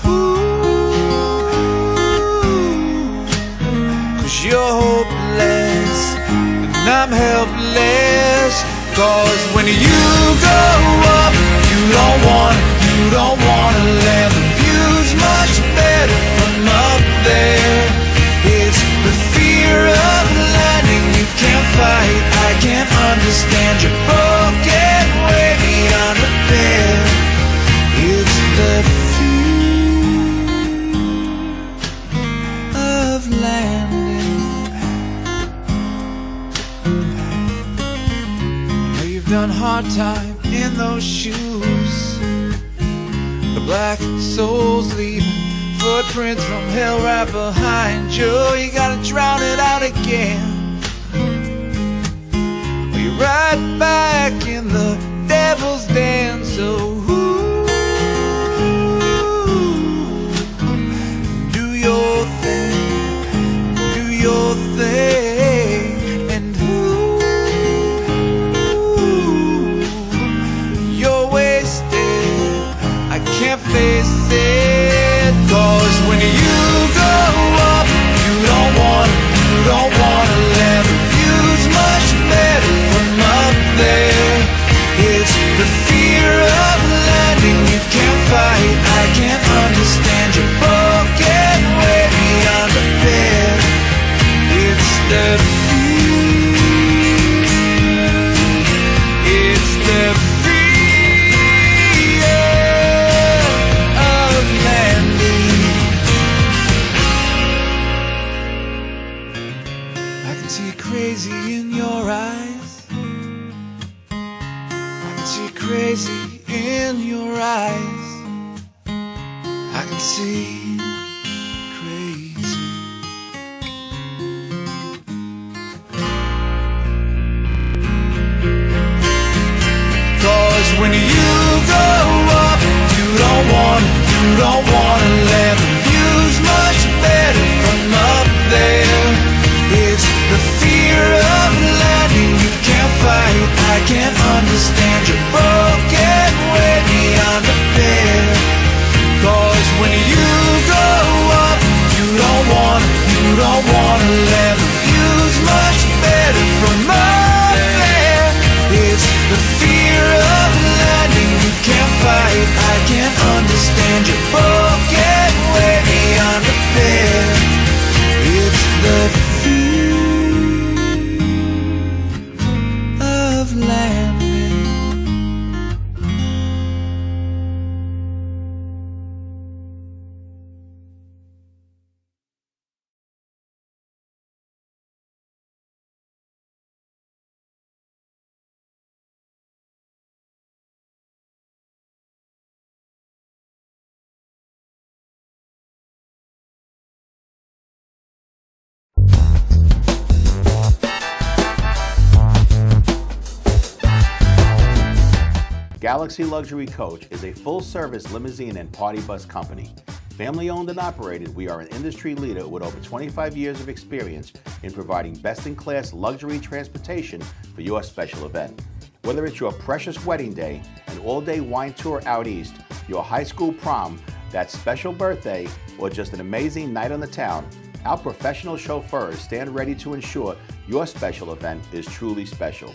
Speaker 4: you're hopeless, and I'm helpless. Cause when you go up, you don't wanna land. The view's much better from up there. It's the fear of landing you can't fight. I can't understand your broken way beyond repair. It's the fear of landing. Done hard time in those shoes. The black soul's leaving footprints from hell right behind you. You gotta drown it out again. Well, you're right back in the devil's den. So crazy in your eyes. I can see crazy. Cause when you go up, you don't wanna land. The view's much better from up there. It's the fear of landing you can't fight. I can't understand. You're broken way beyond repair. Cause when you go up, you don't wanna land. The view's much better from up there. It's the fear of landing you can't fight. I can't understand. You're broken way beyond repair. It's the fear of landing.
Speaker 5: Galaxy Luxury Coach is a full-service limousine and party bus company. Family-owned and operated, we are an industry leader with over 25 years of experience in providing best-in-class luxury transportation for your special event. Whether it's your precious wedding day, an all-day wine tour out east, your high school prom, that special birthday, or just an amazing night on the town, our professional chauffeurs stand ready to ensure your special event is truly special.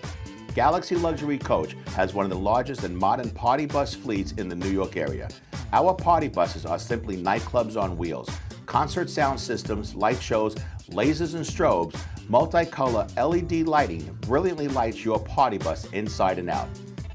Speaker 5: Galaxy Luxury Coach has one of the largest and modern party bus fleets in the New York area. Our party buses are simply nightclubs on wheels. Concert sound systems, light shows, lasers and strobes, multicolor LED lighting brilliantly lights your party bus inside and out.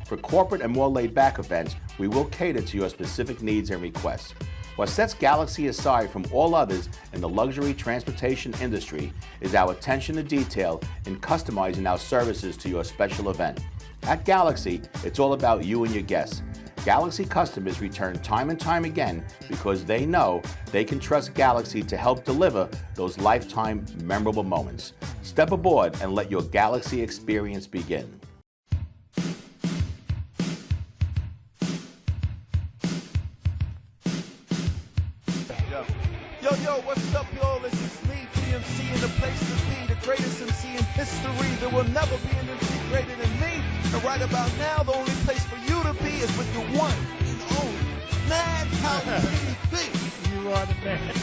Speaker 5: For corporate and more laid-back events, we will cater to your specific needs and requests. What sets Galaxy aside from all others in the luxury transportation industry is our attention to detail in customizing our services to your special event. At Galaxy, it's all about you and your guests. Galaxy customers return time and time again because they know they can trust Galaxy to help deliver those lifetime memorable moments. Step aboard and let your Galaxy experience begin.
Speaker 6: Yo, what's up, y'all? This is me, DMC, in the place to be, the greatest MC in history. There will never be an MC greater than me. And right about now, the only place for you to be is with the one and only Madhouse TV. You are the man.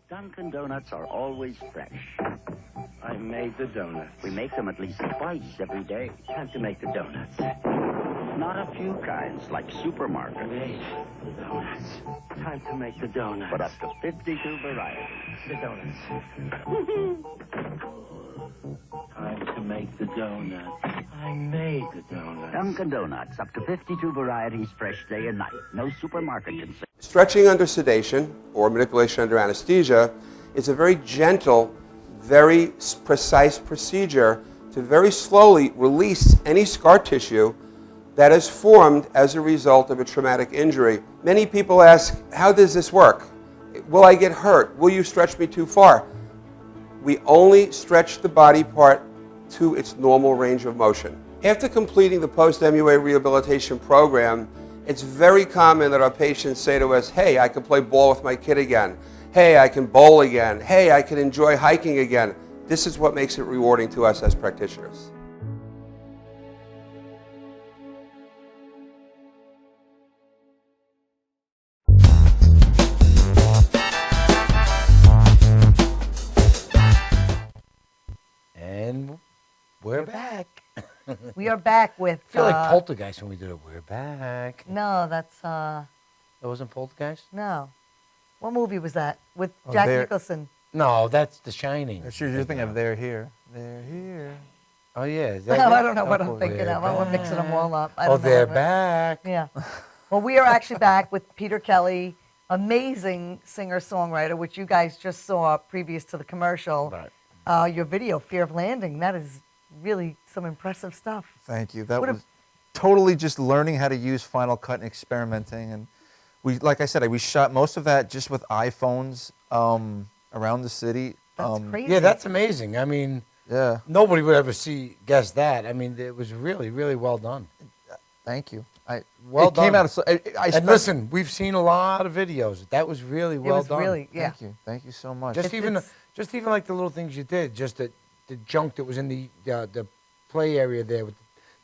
Speaker 7: Dunkin' Donuts are always fresh. I made the donuts. We make them at least twice every day. Time to make the donuts. Not a few kinds, like supermarket. Made the donuts. Time to make the donuts. But up to 52 varieties. The donuts. Time to make the donuts. I made the donuts. Dunkin' Donuts, up to 52 varieties, fresh day and night. No supermarket can say.
Speaker 8: Stretching under sedation or manipulation under anesthesia is a very gentle, very precise procedure to very slowly release any scar tissue that is formed as a result of a traumatic injury. Many people ask, how does this work? Will I get hurt? Will you stretch me too far? We only stretch the body part to its normal range of motion. After completing the post-MUA rehabilitation program, it's very common that our patients say to us, hey, I can play ball with my kid again. Hey, I can bowl again. Hey, I can enjoy hiking again. This is what makes it rewarding to us as practitioners.
Speaker 1: And we're back.
Speaker 2: We are back with.
Speaker 1: I feel like Poltergeist when we did it. We're back.
Speaker 2: No, that's
Speaker 1: That wasn't Poltergeist?
Speaker 2: no. What movie was that with Jack
Speaker 3: there-
Speaker 2: Nicholson?
Speaker 1: No, that's The Shining.
Speaker 3: You're thinking of They're Here. They're here.
Speaker 1: Oh, yeah. Is
Speaker 2: No,
Speaker 1: that
Speaker 2: I
Speaker 1: it?
Speaker 2: don't know what I'm
Speaker 1: Oh,
Speaker 2: thinking
Speaker 1: they're
Speaker 2: of. I'm mixing them all up. I
Speaker 1: Oh,
Speaker 2: don't know
Speaker 1: they're
Speaker 2: what-
Speaker 1: back.
Speaker 2: Yeah. Well, we are actually back with Peter Kelly, amazing singer-songwriter, which you guys just saw previous to the commercial.
Speaker 1: Right.
Speaker 2: Your video, Fear of Landing, that is really some impressive stuff.
Speaker 3: Thank you. That
Speaker 2: What a-
Speaker 3: was totally just learning how to use Final Cut and experimenting. And we, like I said, we shot most of that just with iPhones around the city.
Speaker 2: That's crazy.
Speaker 1: Yeah, that's amazing. I mean,
Speaker 3: Yeah.
Speaker 1: nobody would ever guess that. I mean, it was really, really well done.
Speaker 3: Thank you.
Speaker 1: Well
Speaker 3: it came
Speaker 1: done.
Speaker 3: out. So, I
Speaker 1: And
Speaker 3: spent-
Speaker 1: listen, we've seen a lot of videos. That was really
Speaker 2: It
Speaker 1: well
Speaker 2: was
Speaker 1: done.
Speaker 2: really, yeah.
Speaker 3: Thank you. Thank you so much.
Speaker 1: Just even like the little things you did, just the junk that was in the play area there with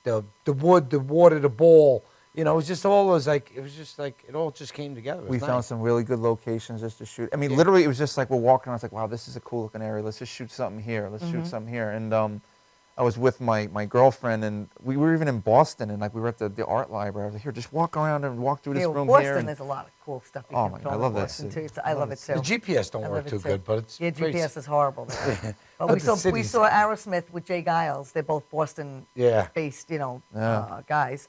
Speaker 1: the wood, the water, the ball. You know, it was just all those it all just came together. It was
Speaker 3: We
Speaker 1: nice.
Speaker 3: found some really good locations just to shoot. I mean, literally, it was just like we're walking around. It's like, wow, this is a cool looking area. Let's just shoot something here. Let's shoot something here. And I was with my girlfriend, and we were even in Boston, and like we were at the art library. I was like, here, just walk around and walk through this
Speaker 2: Yeah, well,
Speaker 3: room
Speaker 2: Boston,
Speaker 3: here. And
Speaker 2: there's a lot of cool stuff you
Speaker 3: Oh
Speaker 2: can
Speaker 3: my God,
Speaker 2: film
Speaker 3: I
Speaker 2: in
Speaker 3: love that
Speaker 2: Boston,
Speaker 3: city.
Speaker 2: too. I love it too.
Speaker 1: The GPS don't
Speaker 2: I
Speaker 1: work
Speaker 2: love it
Speaker 1: too
Speaker 2: too.
Speaker 1: good, but it's
Speaker 2: Yeah,
Speaker 1: very
Speaker 2: GPS is horrible there. But
Speaker 1: But
Speaker 2: we
Speaker 1: the
Speaker 2: saw
Speaker 1: cities-
Speaker 2: Aerosmith with Jay Giles. They're both Boston-based,
Speaker 3: Yeah.
Speaker 2: guys.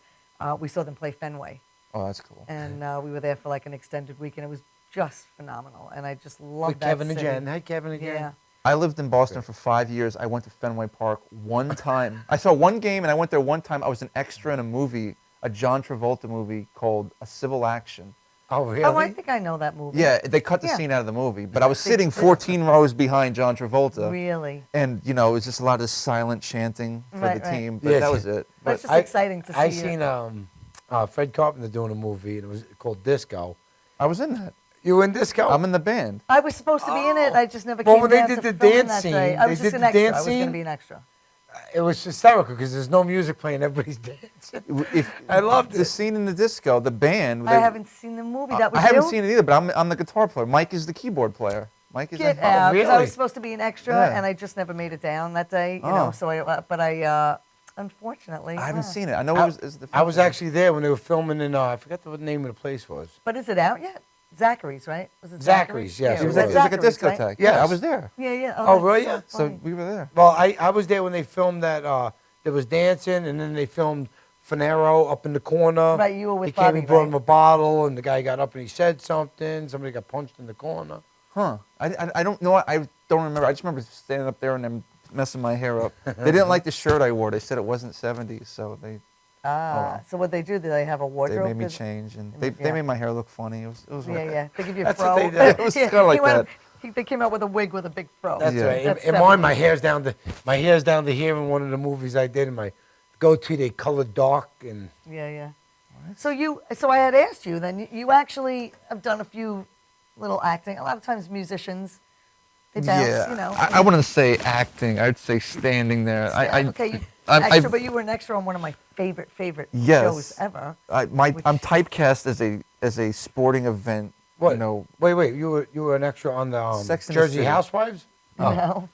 Speaker 2: We saw them play Fenway,
Speaker 3: oh, that's cool.
Speaker 2: and we were there for like an extended week, and it was just phenomenal. And I just love
Speaker 1: with
Speaker 2: that
Speaker 1: Kevin
Speaker 2: city.
Speaker 1: again. Hi, Kevin again.
Speaker 2: Yeah.
Speaker 3: I lived in Boston for 5 years. I went to Fenway Park one time. I saw one game, and I went there one time. I was an extra in a movie, a John Travolta movie called A Civil Action.
Speaker 1: Oh, really?
Speaker 2: Oh, I think I know that movie.
Speaker 3: Yeah, they cut the
Speaker 2: Yeah.
Speaker 3: scene out of the movie, but I was
Speaker 2: They
Speaker 3: sitting
Speaker 2: did.
Speaker 3: 14 rows behind John Travolta.
Speaker 2: Really.
Speaker 3: And, it was just a lot of silent chanting for
Speaker 2: Right,
Speaker 3: the
Speaker 2: right.
Speaker 3: team, but
Speaker 1: Yeah.
Speaker 3: that was it.
Speaker 2: But it's just
Speaker 1: I-
Speaker 2: exciting to see.
Speaker 1: I seen Fred Carpenter doing a movie, and it was called Disco.
Speaker 3: I was in that.
Speaker 1: You were in Disco?
Speaker 3: I'm in the band.
Speaker 2: I was supposed to be in it. I just never
Speaker 1: Well,
Speaker 2: came
Speaker 1: when they
Speaker 2: down
Speaker 1: did
Speaker 2: to
Speaker 1: the
Speaker 2: film
Speaker 1: dance
Speaker 2: that
Speaker 1: scene,
Speaker 2: day. I
Speaker 1: they
Speaker 2: was
Speaker 1: did
Speaker 2: just an
Speaker 1: the
Speaker 2: extra.
Speaker 1: dance
Speaker 2: I was going to
Speaker 1: scene?
Speaker 2: be an extra.
Speaker 1: It was hysterical because there's no music playing. Everybody's dancing. I loved
Speaker 3: The
Speaker 1: it.
Speaker 3: scene in the disco, the band.
Speaker 2: I haven't seen the movie. That was
Speaker 3: I haven't
Speaker 2: you?
Speaker 3: seen it either, but I'm the guitar player. Mike is the keyboard player. Mike is
Speaker 2: Get
Speaker 3: the
Speaker 2: out! 'Cause I
Speaker 1: really?
Speaker 2: was supposed to be an extra,
Speaker 3: Yeah.
Speaker 2: and I just never made it down that day. You
Speaker 3: Oh.
Speaker 2: know, so I unfortunately.
Speaker 3: I haven't seen it. I know
Speaker 1: I-
Speaker 3: it was the
Speaker 1: I was actually there when they were filming in, I forgot what the name of the place was.
Speaker 2: But is it out yet? Zachary's, right? Was it
Speaker 1: Zachary's, yes,
Speaker 2: Yeah,
Speaker 1: it
Speaker 2: was
Speaker 1: was.
Speaker 2: at
Speaker 3: It was like a
Speaker 2: Zachary's, right?
Speaker 3: discotheque.
Speaker 1: Yes.
Speaker 3: Yeah, I was there.
Speaker 2: Yeah, yeah.
Speaker 1: Oh,
Speaker 2: that's
Speaker 1: really?
Speaker 2: so
Speaker 1: Yeah.
Speaker 3: So
Speaker 2: funny.
Speaker 3: we were there.
Speaker 1: Well, I was there when they filmed that, there was dancing, and then they filmed Finero up in the corner.
Speaker 2: Right, you were with
Speaker 1: He came
Speaker 2: Bobby,
Speaker 1: and brought
Speaker 2: right?
Speaker 1: him a bottle, and the guy got up and he said something. Somebody got punched in the corner.
Speaker 3: Huh. I don't know. I don't remember. I just remember standing up there and them messing my hair up. They didn't like the shirt I wore. They said it wasn't 70s, so they
Speaker 2: So what they do? Do they have a wardrobe?
Speaker 3: made me
Speaker 2: 'Cause-
Speaker 3: change, and
Speaker 2: Yeah.
Speaker 3: they made my hair look funny. It was
Speaker 2: Yeah,
Speaker 3: like,
Speaker 2: yeah. They give you a
Speaker 1: That's
Speaker 2: fro.
Speaker 1: what they did.
Speaker 3: It was
Speaker 2: Yeah,
Speaker 3: kinda like
Speaker 2: he went-
Speaker 3: that.
Speaker 2: They came out with a wig with a big fro.
Speaker 1: That's
Speaker 3: Yeah.
Speaker 1: right.
Speaker 2: That's
Speaker 1: In mine, my
Speaker 2: 70s.
Speaker 1: hair's down to here in one of the movies I did. And my goatee, they colored dark, and
Speaker 2: Yeah, yeah. So I had asked you. Then you actually have done a few little acting. A lot of times musicians, they bounce.
Speaker 3: yeah.
Speaker 2: You know.
Speaker 3: I wouldn't say acting. I'd say standing there.
Speaker 2: Okay, you,
Speaker 3: I've-
Speaker 2: extra,
Speaker 3: I've-
Speaker 2: but you were an extra on one of my favorite
Speaker 3: Yes.
Speaker 2: shows ever.
Speaker 3: I'm
Speaker 2: which-
Speaker 3: typecast as a sporting event.
Speaker 1: what?
Speaker 3: You know,
Speaker 1: Wait, you were an extra on the
Speaker 3: Sex and the
Speaker 1: Jersey
Speaker 3: City.
Speaker 1: Housewives?
Speaker 2: No,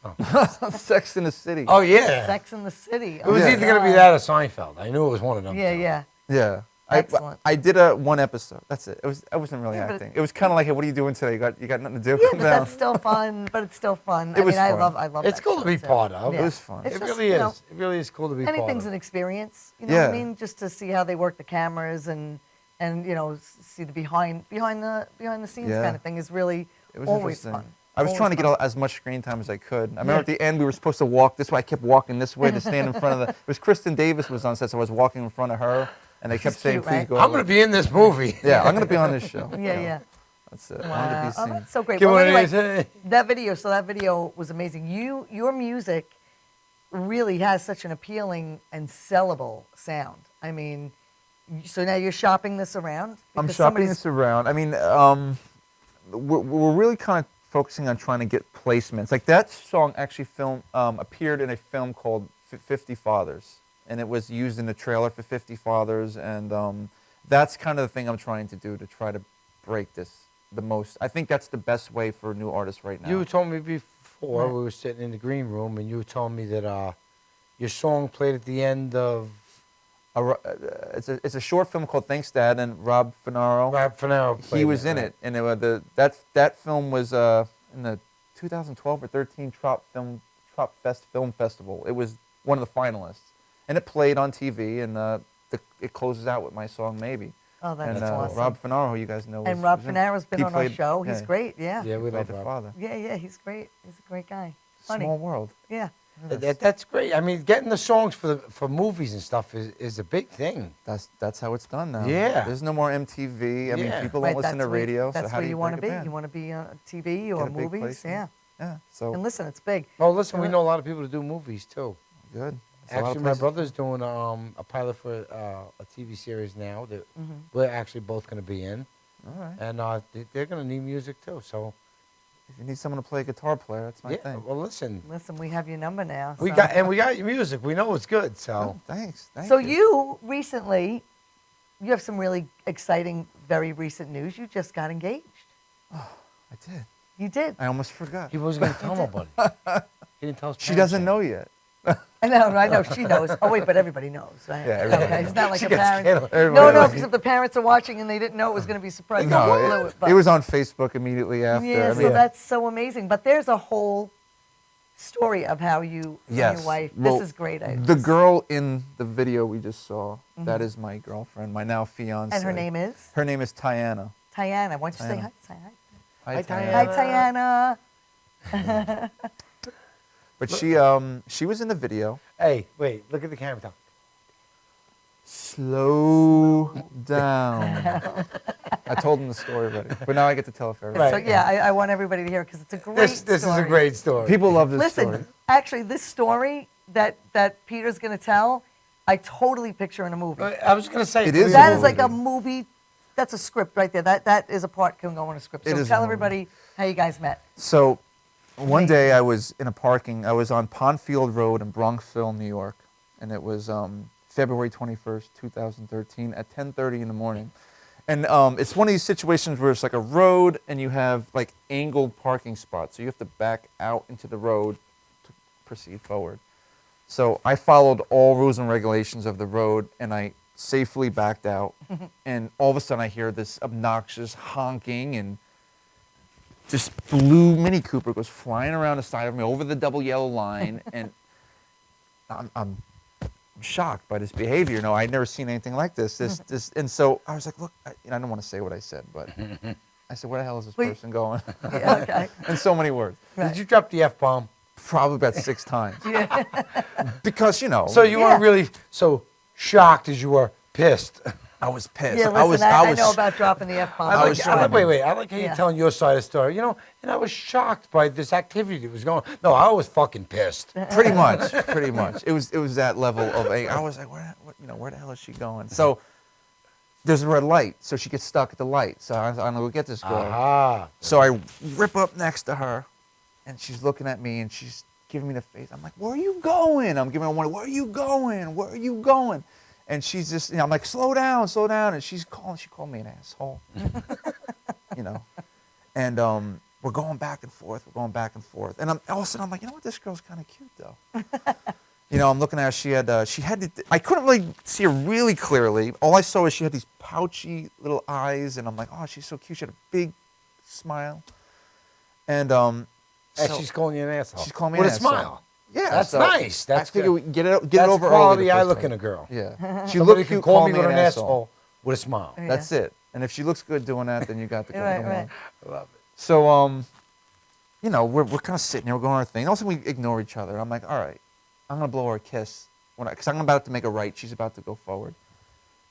Speaker 3: Sex in the City.
Speaker 1: Oh yeah.
Speaker 2: Sex in the City.
Speaker 1: It was
Speaker 3: Yeah.
Speaker 1: either gonna be that or Seinfeld. I knew it was one of them.
Speaker 2: Yeah,
Speaker 1: two.
Speaker 2: yeah.
Speaker 3: Yeah.
Speaker 2: Excellent.
Speaker 3: I did one episode. That's it. I wasn't really
Speaker 2: Yeah, but-
Speaker 3: acting. It was kind of like, hey, what are you doing today? You got nothing to do?
Speaker 2: Yeah,
Speaker 3: Come
Speaker 2: but
Speaker 3: down.
Speaker 2: that's still fun. But it's still fun.
Speaker 3: It was
Speaker 2: I
Speaker 3: fun.
Speaker 2: love.
Speaker 1: It's
Speaker 2: that
Speaker 1: cool to
Speaker 2: show,
Speaker 1: be
Speaker 2: too.
Speaker 1: part of.
Speaker 3: It was fun.
Speaker 2: It's
Speaker 1: It
Speaker 2: just,
Speaker 1: really
Speaker 2: you
Speaker 1: is.
Speaker 2: know,
Speaker 1: It really is cool to be part
Speaker 2: Anything's
Speaker 1: of.
Speaker 2: an experience. You know what I
Speaker 3: Yeah.
Speaker 2: mean? Just to see how they work the cameras and see the behind the scenes
Speaker 3: Yeah.
Speaker 2: kind of thing is really
Speaker 3: It was
Speaker 2: always
Speaker 3: interesting.
Speaker 2: fun.
Speaker 3: I was
Speaker 2: Always
Speaker 3: trying to get
Speaker 2: fun.
Speaker 3: as much screen time as I could. I remember at the end we were supposed to walk this way. I kept walking this way to stand in front of the. It was Kristen Davis was on set, so I was walking in front of her. And they kept
Speaker 2: She's
Speaker 3: saying,
Speaker 2: cute,
Speaker 3: please
Speaker 2: right?
Speaker 3: go.
Speaker 1: I'm going to be in this movie.
Speaker 3: Yeah, I'm going to be on this show.
Speaker 2: Yeah,
Speaker 3: So,
Speaker 2: yeah.
Speaker 3: That's it. I
Speaker 2: Wow.
Speaker 3: wanted to be
Speaker 2: Oh,
Speaker 3: seen.
Speaker 2: that's so great.
Speaker 1: Give
Speaker 2: Well,
Speaker 1: one of
Speaker 2: anyway,
Speaker 1: these.
Speaker 2: that video was amazing. Your music really has such an appealing and sellable sound. I mean, so now you're shopping this around?
Speaker 3: I'm
Speaker 2: Because
Speaker 3: shopping
Speaker 2: somebody's-
Speaker 3: this around. I mean, we're really kind of focusing on trying to get placements. Like that song actually appeared in a film called 50 Fathers, and it was used in the trailer for 50 Fathers, and that's kind of the thing I'm trying to do to try to break this the most. I think that's the best way for new artists right now.
Speaker 1: You told me before
Speaker 2: Right.
Speaker 1: we were sitting in the green room, and you told me that your song played at the end of
Speaker 3: It's a short film called Thanks Dad, and Rob Finaro.
Speaker 1: Rob Finaro.
Speaker 3: He
Speaker 1: played
Speaker 3: was in
Speaker 1: right?
Speaker 3: it, and that film was in the 2012 or 13 Trop Fest Film Festival. It was one of the finalists, and it played on TV, and it closes out with my song Maybe.
Speaker 2: Oh, that's
Speaker 3: And
Speaker 2: awesome.
Speaker 3: Rob Finaro, who you guys know,
Speaker 2: and Rob
Speaker 3: was in-
Speaker 2: Finaro's been
Speaker 3: he
Speaker 2: on our
Speaker 3: played-
Speaker 2: show. He's
Speaker 3: yeah,
Speaker 2: great. Yeah.
Speaker 1: Yeah, we
Speaker 3: He played
Speaker 1: love
Speaker 3: the
Speaker 1: Rob.
Speaker 3: father.
Speaker 2: Yeah, he's great. He's a great guy. Funny.
Speaker 3: Small world.
Speaker 2: Yeah.
Speaker 1: That's great. I mean, getting the songs for movies and stuff is a big thing.
Speaker 3: That's how it's done now.
Speaker 1: Yeah.
Speaker 3: There's no more MTV. I mean,
Speaker 1: Yeah.
Speaker 3: people
Speaker 2: Right,
Speaker 3: don't listen to
Speaker 2: that's where-
Speaker 3: radio.
Speaker 2: That's
Speaker 3: so how
Speaker 2: where
Speaker 3: do
Speaker 2: you
Speaker 3: want
Speaker 2: want to be. You want to be on TV or
Speaker 3: Get a big
Speaker 2: movies.
Speaker 3: placement.
Speaker 2: Yeah.
Speaker 3: Yeah. So
Speaker 2: And listen, it's big.
Speaker 1: Oh, listen, we know a lot of people that do movies too.
Speaker 3: good. There's a lot of
Speaker 1: Actually, my
Speaker 3: places-
Speaker 1: brother's doing a pilot for a TV series now that we're actually both going to be in,
Speaker 3: All right.
Speaker 1: and they're going to need music too. So
Speaker 3: If you need someone to play a guitar player, that's my
Speaker 1: yeah,
Speaker 3: thing.
Speaker 1: well, listen,
Speaker 2: Listen, we have your number now.
Speaker 1: we
Speaker 2: so.
Speaker 1: got your music. We know it's good. So
Speaker 3: Oh, thanks. Thank
Speaker 2: So
Speaker 3: you.
Speaker 2: you recently, you have some really exciting, very recent news. You just got engaged.
Speaker 3: I did.
Speaker 2: You did.
Speaker 3: I almost forgot.
Speaker 1: he wasn't going to tell nobody. He didn't tell us.
Speaker 3: She doesn't know yet.
Speaker 2: I know. She knows. Oh wait, but everybody knows, right?
Speaker 3: Yeah, everybody
Speaker 2: Okay,
Speaker 3: knows.
Speaker 2: it's not like
Speaker 1: She
Speaker 2: the
Speaker 1: gets
Speaker 2: parents.
Speaker 1: scared.
Speaker 2: No,
Speaker 3: Everybody knows.
Speaker 2: because if the parents are watching and they didn't know it was going to be a surprise,
Speaker 3: No,
Speaker 2: they blew it. But,
Speaker 3: it was on Facebook immediately after.
Speaker 2: yeah,
Speaker 3: I
Speaker 2: so
Speaker 3: mean,
Speaker 2: that's so amazing. But there's a whole story of how you and
Speaker 3: yes.
Speaker 2: your wife.
Speaker 3: Well,
Speaker 2: This is great.
Speaker 3: The girl in the video we just saw, that is my girlfriend, my now fiance.
Speaker 2: and her name is
Speaker 3: Her name is Tiana.
Speaker 2: Tiana. Why don't you say hi?
Speaker 3: Tiana.
Speaker 2: Say hi.
Speaker 3: Hi,
Speaker 1: Tiana.
Speaker 2: Hi, Tiana.
Speaker 3: But she was in the video.
Speaker 1: Hey, wait! Look at the camera. Tom.
Speaker 3: Slow down. I told him the story already, but now I get to tell it for everybody.
Speaker 1: Right.
Speaker 2: So yeah, I want everybody to hear because it's a great.
Speaker 1: This is a
Speaker 2: story.
Speaker 1: great story.
Speaker 3: People love this
Speaker 2: Listen,
Speaker 3: story.
Speaker 2: actually, this story that Peter's going to tell, I totally picture in a movie.
Speaker 1: I was going to say
Speaker 3: It is
Speaker 2: That
Speaker 3: a
Speaker 2: is like a
Speaker 3: movie.
Speaker 2: movie. That's a script right there. That is a part can go on a script.
Speaker 3: It
Speaker 2: So
Speaker 3: is a
Speaker 2: tell
Speaker 3: movie.
Speaker 2: everybody how you guys met.
Speaker 3: So, one day I was I was on Pondfield Road in Bronxville, New York, and it was February 21st, 2013 at 10:30 in the morning. And it's one of these situations where it's like a road and you have like angled parking spots. So you have to back out into the road to proceed forward. So I followed all rules and regulations of the road and I safely backed out. And all of a sudden I hear this obnoxious honking and this blue Mini Cooper goes flying around the side of me over the double yellow line. And I'm shocked by this behavior. No, I'd never seen anything like this. And so I was like, look, I don't want to say what I said, but I said, where the hell is this
Speaker 2: Wait.
Speaker 3: person going?
Speaker 2: Yeah, okay.
Speaker 3: In so many words.
Speaker 1: Did you drop the F-bomb?
Speaker 3: Probably about 6 times. Because,
Speaker 1: So you weren't
Speaker 2: Yeah.
Speaker 1: really so shocked as you were pissed.
Speaker 3: I was pissed.
Speaker 2: Yeah, listen, I know about dropping the F-bomb.
Speaker 1: I like,
Speaker 3: shocked.
Speaker 1: wait. I like how
Speaker 2: Yeah.
Speaker 1: you're telling your side of the story. You know, and I was shocked by this activity that was going on. No, I was fucking pissed.
Speaker 3: Pretty much. It was that level of I was like, where the hell is she going? So there's a red light, so she gets stuck at the light. So I'm gonna go get this girl.
Speaker 1: Aha.
Speaker 3: So I rip up next to her, and she's looking at me, and she's giving me the face. I'm like, where are you going? I'm giving her one, where are you going? Where are you going? And she's just, I'm like, slow down. And she called me an asshole. And we're going back and forth. And all of a sudden, I'm like, you know what? This girl's kind of cute, though. I'm looking at her. She had I couldn't really see her really clearly. All I saw was she had these pouchy little eyes. And I'm like, oh, she's so cute. She had a big smile. And
Speaker 1: And
Speaker 3: so
Speaker 1: she's calling you an asshole.
Speaker 3: she's calling me
Speaker 1: with
Speaker 3: an
Speaker 1: a
Speaker 3: asshole.
Speaker 1: smile.
Speaker 3: Yeah,
Speaker 1: That's
Speaker 3: so
Speaker 1: nice. That's
Speaker 3: I figure
Speaker 1: good.
Speaker 3: we get it
Speaker 1: That's
Speaker 3: over
Speaker 1: quality
Speaker 3: early the
Speaker 1: eye
Speaker 3: first
Speaker 1: look in
Speaker 3: time.
Speaker 1: a girl.
Speaker 3: Yeah. She
Speaker 1: Somebody
Speaker 3: looked
Speaker 1: can
Speaker 3: cute,
Speaker 1: call
Speaker 3: call
Speaker 1: me with an asshole with a smile.
Speaker 2: Yeah.
Speaker 3: That's it. And if she looks good doing that, then you got the girl.
Speaker 2: Right,
Speaker 3: Come
Speaker 2: right.
Speaker 3: on.
Speaker 1: I love it.
Speaker 3: So, we're kind of sitting here, we're going our thing. Also, we ignore each other. I'm like, all right, I'm going to blow her a kiss. Because I'm about to make a right. She's about to go forward.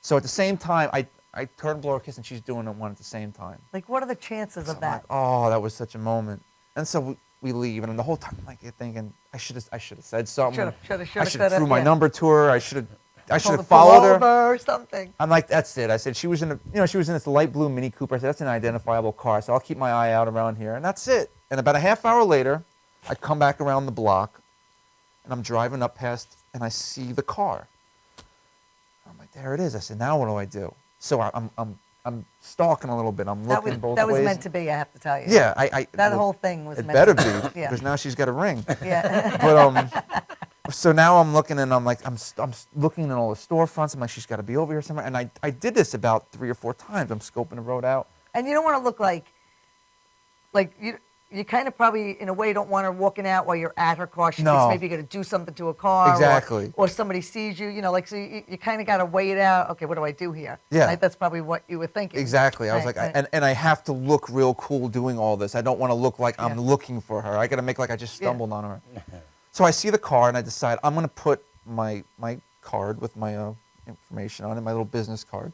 Speaker 3: So at the same time, I turned blow her a kiss, and she's doing one at the same time.
Speaker 2: Like, what are the chances of
Speaker 3: I'm
Speaker 2: that?
Speaker 3: like, oh, that was such a moment. And so we leave, and the whole time I'm like thinking, I should have said something.
Speaker 2: Shoulda,
Speaker 3: I
Speaker 2: shoulda,
Speaker 3: should have
Speaker 2: coulda,
Speaker 3: threw my
Speaker 2: yeah.
Speaker 3: number to her. I should
Speaker 2: Told
Speaker 3: have
Speaker 2: to
Speaker 3: followed
Speaker 2: pull
Speaker 3: her.
Speaker 2: over or something.
Speaker 3: I'm like, that's it. I said she was in this light blue Mini Cooper. I said that's an identifiable car, so I'll keep my eye out around here, and that's it. And about a half hour later, I come back around the block, and I'm driving up past, and I see the car. I'm like, there it is. I said, now what do I do? So I'm stalking a little bit. I'm looking both ways.
Speaker 2: That was meant to be, I have to tell you.
Speaker 3: Yeah,
Speaker 2: That whole thing was
Speaker 3: it
Speaker 2: meant
Speaker 3: better
Speaker 2: to
Speaker 3: be
Speaker 2: Yeah.
Speaker 3: because now she's got a ring.
Speaker 2: Yeah.
Speaker 3: But so now I'm looking, and I'm like, I'm looking in all the storefronts. I'm like, she's got to be over here somewhere. And I did this about 3 or 4 times. I'm scoping the road out.
Speaker 2: And you don't want to look like you kind of probably, in a way, don't want her walking out while you're at her car. She thinks
Speaker 3: No.
Speaker 2: maybe you're going to do something to a car.
Speaker 3: Exactly.
Speaker 2: Or somebody sees you, like, so you kind of got to weigh it out. Okay, what do I do here?
Speaker 3: Yeah.
Speaker 2: Right? That's probably what you were thinking.
Speaker 3: Exactly. I was
Speaker 2: Right,
Speaker 3: like,
Speaker 2: right.
Speaker 3: and I have to look real cool doing all this. I don't want to look like I'm
Speaker 2: Yeah.
Speaker 3: looking for her. I got to make like I just
Speaker 2: Yeah.
Speaker 3: stumbled on her. So I see the car, and I decide I'm going to put my card with my information on it, my little business card,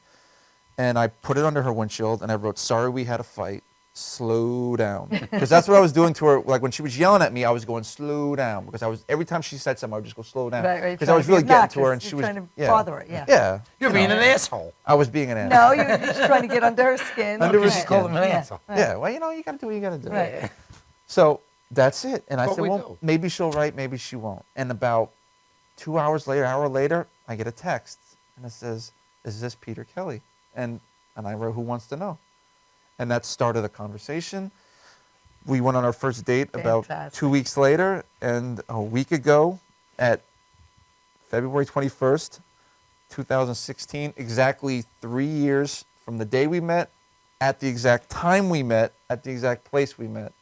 Speaker 3: and I put it under her windshield, and I wrote, "Sorry we had a fight. Slow down." Because that's what I was doing to her. Like when she was yelling at me, I was going, "Slow down," because every time she said something, I would just go, "Slow down,"
Speaker 2: Right,
Speaker 3: because I was really getting to her, and she was
Speaker 2: trying to bother her. Yeah.
Speaker 3: yeah.
Speaker 1: You're being an asshole.
Speaker 3: I was being an ass.
Speaker 2: No, you're just trying to get under her skin.
Speaker 3: Under her
Speaker 2: Right.
Speaker 3: skin.
Speaker 1: Call him an
Speaker 2: Yeah.
Speaker 1: asshole.
Speaker 2: Right.
Speaker 3: Yeah, well, you got to do what you got to do.
Speaker 2: Right.
Speaker 3: So that's it. And I
Speaker 1: What
Speaker 3: said,
Speaker 1: we
Speaker 3: well,
Speaker 1: do.
Speaker 3: maybe she'll write, maybe she won't. And about 2 hours later, hour later, I get a text, and it says, "Is this Peter Kelly?" And I wrote, "Who wants to know?" And that started a conversation. We went on our first date about
Speaker 2: Fantastic.
Speaker 3: 2 weeks later, and a week ago, at February 21st, 2016, exactly 3 years from the day we met, at the exact time we met, at the exact place we met,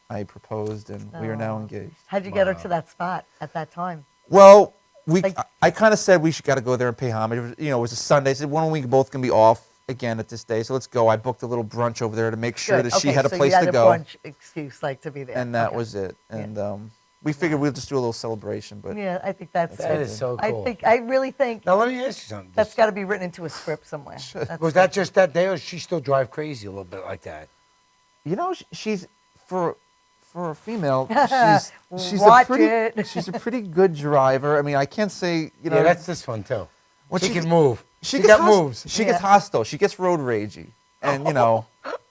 Speaker 3: I proposed, and we are now
Speaker 2: Oh.
Speaker 3: engaged.
Speaker 2: How'd you get her to that spot at that time?
Speaker 3: Well,
Speaker 2: Like-
Speaker 3: I kind of said we should got to go there and pay homage. It was, it was a Sunday. I said, "Why don't we both can be off again at this day? So let's go." I booked a little brunch over there to make sure
Speaker 2: Good.
Speaker 3: that she
Speaker 2: Okay,
Speaker 3: had a
Speaker 2: so
Speaker 3: place
Speaker 2: you had
Speaker 3: to
Speaker 2: a
Speaker 3: go,
Speaker 2: brunch excuse, like, to be there.
Speaker 3: and that
Speaker 2: Okay.
Speaker 3: was it. And we figured we'll just do a little celebration. But
Speaker 2: Yeah, I think that's
Speaker 1: That is so cool.
Speaker 2: I really think
Speaker 1: Now let me ask you something.
Speaker 2: that's got to be written into a script somewhere. That's
Speaker 1: Was that just that day, or does she still drive crazy a little bit like that?
Speaker 3: she's for a female, she's
Speaker 2: Watch
Speaker 3: a pretty
Speaker 2: it.
Speaker 3: she's a pretty good driver. I mean, I can't say
Speaker 1: Yeah, that's this one too.
Speaker 3: Well,
Speaker 1: she
Speaker 3: she
Speaker 1: can
Speaker 3: gets-
Speaker 1: move.
Speaker 3: she
Speaker 1: She
Speaker 3: gets
Speaker 1: got moves.
Speaker 3: She gets hostile. She gets road ragey, and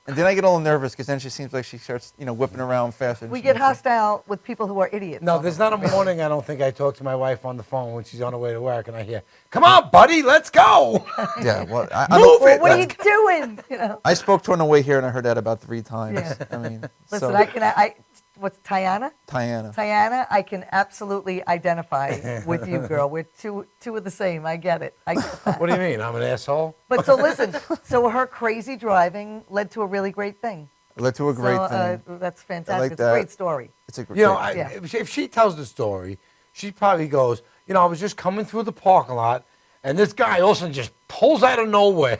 Speaker 3: and then I get all nervous because then she seems like she starts whipping around faster.
Speaker 2: We get hostile with people who are idiots.
Speaker 1: No, there's not a morning I don't think I talk to my wife on the phone when she's on her way to work, and I hear, "Come on, buddy, let's go."
Speaker 3: Yeah, well,
Speaker 1: Move
Speaker 2: Well,
Speaker 1: it.
Speaker 2: what are you doing?
Speaker 3: I spoke to her on the way here, and I heard that about 3 times.
Speaker 2: Yeah.
Speaker 3: I mean,
Speaker 2: Listen,
Speaker 3: so,
Speaker 2: what's Tiana?
Speaker 3: Tiana.
Speaker 2: Tiana, I can absolutely identify with you, girl. We're two of the same. I get it. I get that.
Speaker 1: What do you mean? I'm an asshole?
Speaker 2: But so listen, so her crazy driving led to a really great thing.
Speaker 3: It led to a great thing.
Speaker 2: That's fantastic.
Speaker 3: like
Speaker 2: It's a
Speaker 3: that.
Speaker 2: great story.
Speaker 3: It's a great.
Speaker 1: You know,
Speaker 2: Yeah.
Speaker 1: if she tells the story, she probably goes, I was just coming through the parking lot, and this guy also just pulls out of nowhere.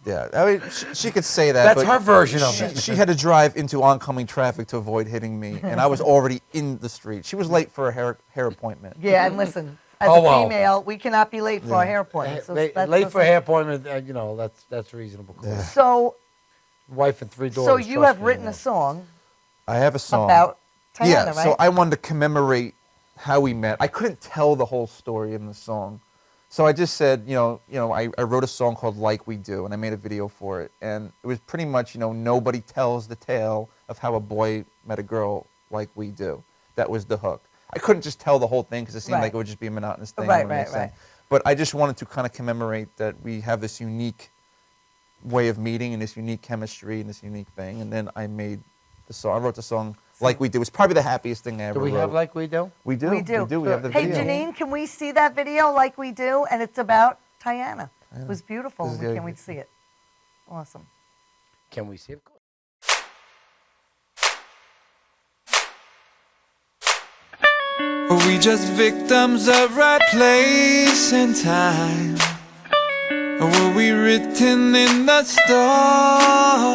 Speaker 3: Yeah, I mean, she could say that.
Speaker 1: That's
Speaker 3: but
Speaker 1: her version of it.
Speaker 3: She had to drive into oncoming traffic to avoid hitting me, and I was already in the street. She was late for a hair appointment.
Speaker 2: Yeah, and listen, as
Speaker 1: Oh,
Speaker 2: a
Speaker 1: well.
Speaker 2: female, we cannot be late for our hair appointments. So that's
Speaker 1: Late for a
Speaker 2: just-
Speaker 1: hair appointment, that's reasonable. Cool.
Speaker 2: So,
Speaker 1: Wife and 3 daughters.
Speaker 2: so you
Speaker 1: trust
Speaker 2: have
Speaker 1: me,
Speaker 2: written a song
Speaker 3: I have a song
Speaker 2: about Tiana,
Speaker 3: Yeah,
Speaker 2: right?
Speaker 3: so I wanted to commemorate how we met. I couldn't tell the whole story in the song. So I just said, I wrote a song called Like We Do, and I made a video for it. And it was pretty much, nobody tells the tale of how a boy met a girl like we do. That was the hook. I couldn't just tell the whole thing because it seemed
Speaker 2: Right.
Speaker 3: like it would just be a monotonous thing.
Speaker 2: Right,
Speaker 3: when we
Speaker 2: right,
Speaker 3: sang.
Speaker 2: right.
Speaker 3: But I just wanted to kind of commemorate that we have this unique way of meeting and this unique chemistry and this unique thing. And then I made the song. I wrote the song Like We Do. It was probably the happiest thing I ever
Speaker 1: Do we
Speaker 3: wrote.
Speaker 1: have Like We Do?
Speaker 3: We do.
Speaker 2: We do.
Speaker 3: We have the
Speaker 2: Hey,
Speaker 3: video.
Speaker 2: Janine, can we see that video Like We Do? And it's about Tiana. It was beautiful.
Speaker 3: This is
Speaker 2: We
Speaker 3: very
Speaker 2: can't wait
Speaker 3: good.
Speaker 2: to see it. Awesome.
Speaker 1: Can we see it? Of course.
Speaker 4: Are we just victims of right place and time? Or were we written in the stars?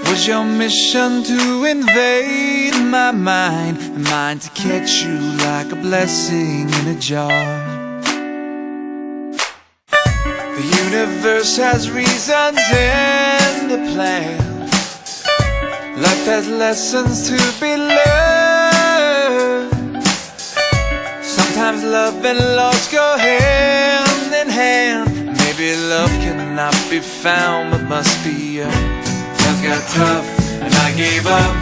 Speaker 4: Was your mission to invade my mind, and mine to catch you like a blessing in a jar? The universe has reasons and a plan. Life has lessons to be learned. Sometimes love and loss go hand in hand. Maybe love cannot be found but must be earned. Times got tough and I gave up,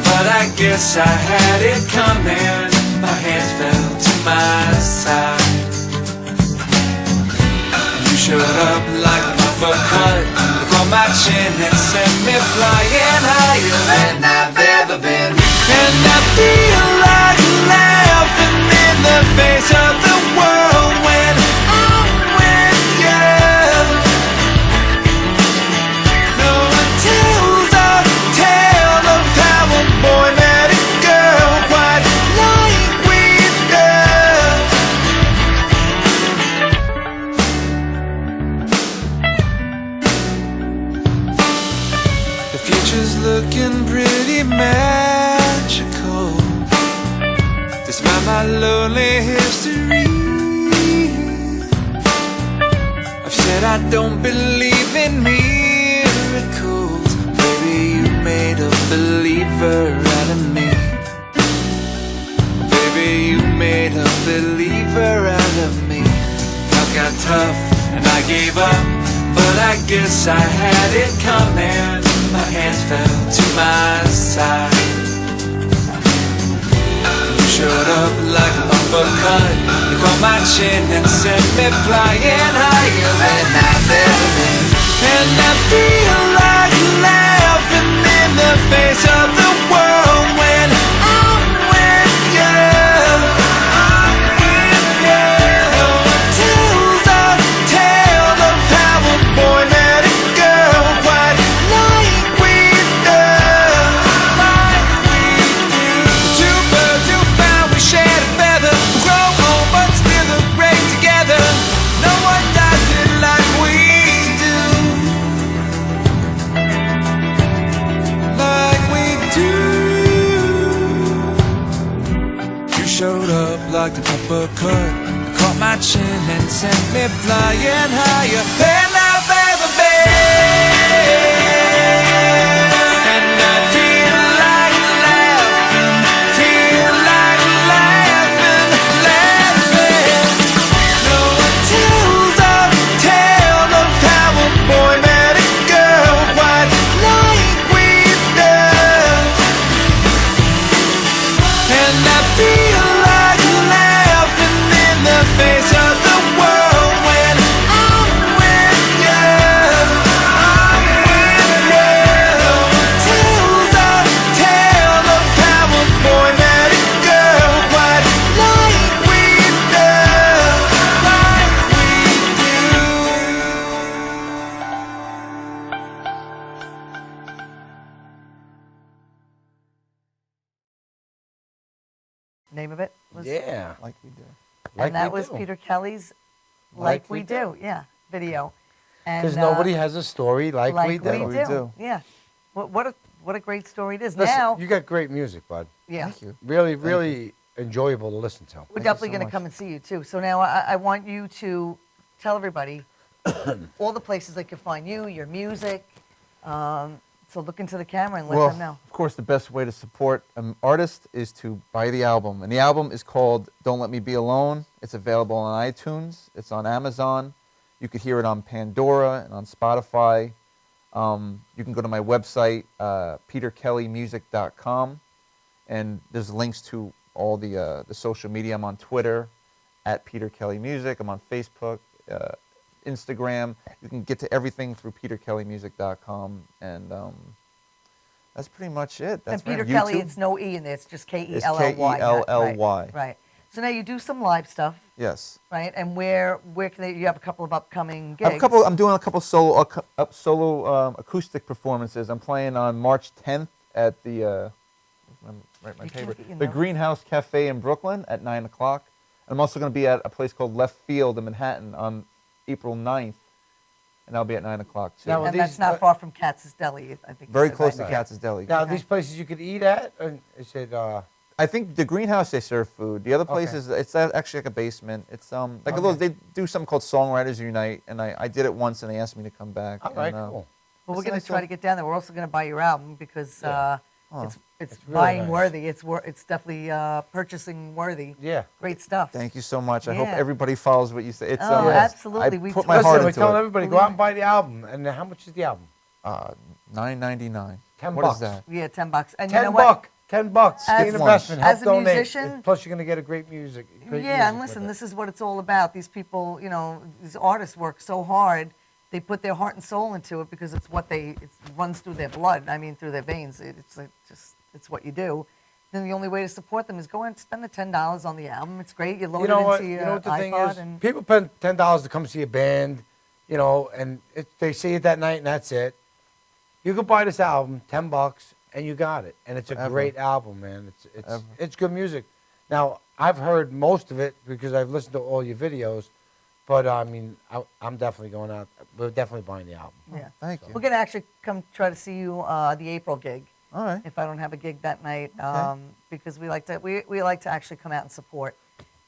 Speaker 4: but I guess I had it coming. My hands fell to my side. You showed up like a uppercut, caught my chin and sent me flying higher than I've ever been. And I feel like laughing in the face of the world when I'm with you. No one tells a tale of how a boy met a girl quite like we do. The future's looking pretty magical, despite my lonely history. I've said I don't believe in miracles. Baby, you made a believer out of me. Baby, you made a believer out of me. Times got tough and I gave up, but I guess I had it coming. My hands fell to my side. You showed up like an uppercut, you caught my chin and sent me flying higher than I've ever been. And I feel like laughing in the face of the world when I'm with you. I'm with you. No one tells a tale of how a boy met a girl quite like we do. Like we do. Two birds who found we shared a feather, grow old but still look great together. No one does it like we do. Like we do. You showed up like an uppercut, caught my chin and sent me flying higher than I've ever been. And I feel like laughing, feel like laughing, laughing. No one tells a tale of how a boy met a girl quite like we do. And I feel like laughing in the face of the world when I'm with you. I'm with you. No one tells a tale of how a boy met a girl quite like we do. Like we do.
Speaker 2: Name of it was
Speaker 1: Yeah.
Speaker 3: Like we do.
Speaker 1: Like
Speaker 2: and that
Speaker 1: we
Speaker 2: was
Speaker 1: do.
Speaker 2: Peter Kelly's
Speaker 1: Like We Do.
Speaker 2: Yeah, video. And
Speaker 1: Because nobody has a story like we do.
Speaker 3: We do.
Speaker 2: Yeah. What a great story it is.
Speaker 1: Listen,
Speaker 2: Now,
Speaker 1: you got great music, bud.
Speaker 2: yeah,
Speaker 3: Thank you.
Speaker 1: Really, really enjoyable to listen to.
Speaker 2: we're
Speaker 3: you
Speaker 2: definitely
Speaker 3: so
Speaker 2: going to
Speaker 3: much.
Speaker 2: come and see you too. So now I want you to tell everybody all the places they can find you, your music. So look into the camera and let
Speaker 3: Well,
Speaker 2: them know.
Speaker 3: of course, the best way to support an artist is to buy the album. And the album is called Don't Let Me Be Alone. It's available on iTunes. It's on Amazon. You could hear it on Pandora and on Spotify. You can go to my website, peterkellymusic.com. And there's links to all the social media. I'm on Twitter, @PeterKellyMusic. I'm on Facebook, Instagram. You can get to everything through peterkellymusic.com. And that's pretty much it. That's
Speaker 2: And Peter
Speaker 3: right.
Speaker 2: Kelly,
Speaker 3: YouTube.
Speaker 2: it's no E in there. It's just Kellly.
Speaker 3: It's Kellly.
Speaker 2: Right. So now you do some live stuff,
Speaker 3: Yes.
Speaker 2: right? And where can they? You have a couple of upcoming
Speaker 3: I have
Speaker 2: gigs.
Speaker 3: I'm doing a couple solo acoustic performances. I'm playing on March 10th at the write my
Speaker 2: You can
Speaker 3: paper.
Speaker 2: look at your
Speaker 3: The
Speaker 2: notes.
Speaker 3: Greenhouse Cafe in Brooklyn at 9 o'clock. I'm also going to be at a place called Left Field in Manhattan on April 9th, and I'll be at 9 o'clock too.
Speaker 1: Now,
Speaker 2: and
Speaker 1: these-
Speaker 2: that's not far from Katz's Deli, I think. you
Speaker 3: Very
Speaker 2: said,
Speaker 3: close
Speaker 2: right?
Speaker 3: to Katz's Deli.
Speaker 1: Now,
Speaker 2: Okay.
Speaker 1: these places you could eat at, is it
Speaker 3: I think the greenhouse they serve food. The other place
Speaker 1: Okay.
Speaker 3: is it's actually like a basement. It's like a
Speaker 1: Okay.
Speaker 3: little. They do something called Songwriters Unite, and I did it once, and they asked me to come back.
Speaker 1: All right,
Speaker 3: and,
Speaker 1: cool.
Speaker 2: Well, we're
Speaker 3: It's a
Speaker 2: going
Speaker 3: nice
Speaker 2: to try to
Speaker 3: little-
Speaker 2: get down there. We're also going to buy your album because
Speaker 1: Yeah.
Speaker 2: it's
Speaker 1: It's really
Speaker 2: buying
Speaker 1: nice.
Speaker 2: worthy. It's definitely purchasing worthy.
Speaker 1: Yeah.
Speaker 2: Great stuff.
Speaker 3: Thank you so much. I hope
Speaker 2: Yeah.
Speaker 3: everybody follows what you say. It's
Speaker 2: Oh, absolutely.
Speaker 3: I
Speaker 2: We
Speaker 3: put my
Speaker 1: Listen,
Speaker 3: heart
Speaker 1: we're
Speaker 3: into
Speaker 1: telling
Speaker 3: it.
Speaker 1: everybody, go out and buy the album. And how much is the album?
Speaker 3: $9.99.
Speaker 1: $10.
Speaker 3: What is that?
Speaker 2: Yeah, $10. And you
Speaker 1: 10
Speaker 2: know what?
Speaker 1: bucks. $10.
Speaker 2: As-
Speaker 1: Get an investment.
Speaker 2: as
Speaker 1: Help
Speaker 2: a
Speaker 1: donate.
Speaker 2: musician-
Speaker 1: Plus, you're going to get a great music. Great
Speaker 2: Yeah, and
Speaker 1: music
Speaker 2: listen,
Speaker 1: with it.
Speaker 2: this is what it's all about. These people, you know, these artists work so hard. They put their heart and soul into it because it's what it runs through their blood. I mean, through their veins. It's like it's what you do. Then the only way to support them is go and spend the $10 on the album. It's great. You load
Speaker 1: You know
Speaker 2: it
Speaker 1: what?
Speaker 2: into
Speaker 1: You
Speaker 2: your
Speaker 1: know what the thing
Speaker 2: iPod
Speaker 1: is?
Speaker 2: and
Speaker 1: People spend $10 to come see a band, you know, and they see it that night and that's it. You could buy this album, $10, and you got it. And it's a
Speaker 3: Forever.
Speaker 1: great album, man.
Speaker 3: Ever.
Speaker 1: It's good music. Now, I've heard most of it because I've listened to all your videos, but I mean, I'm definitely going out. We're definitely buying the album.
Speaker 2: yeah.
Speaker 3: Thank you.
Speaker 2: We're gonna actually come try to see you the April gig.
Speaker 3: All right.
Speaker 2: If I don't have a gig that night,
Speaker 3: Okay.
Speaker 2: because we like to actually come out and support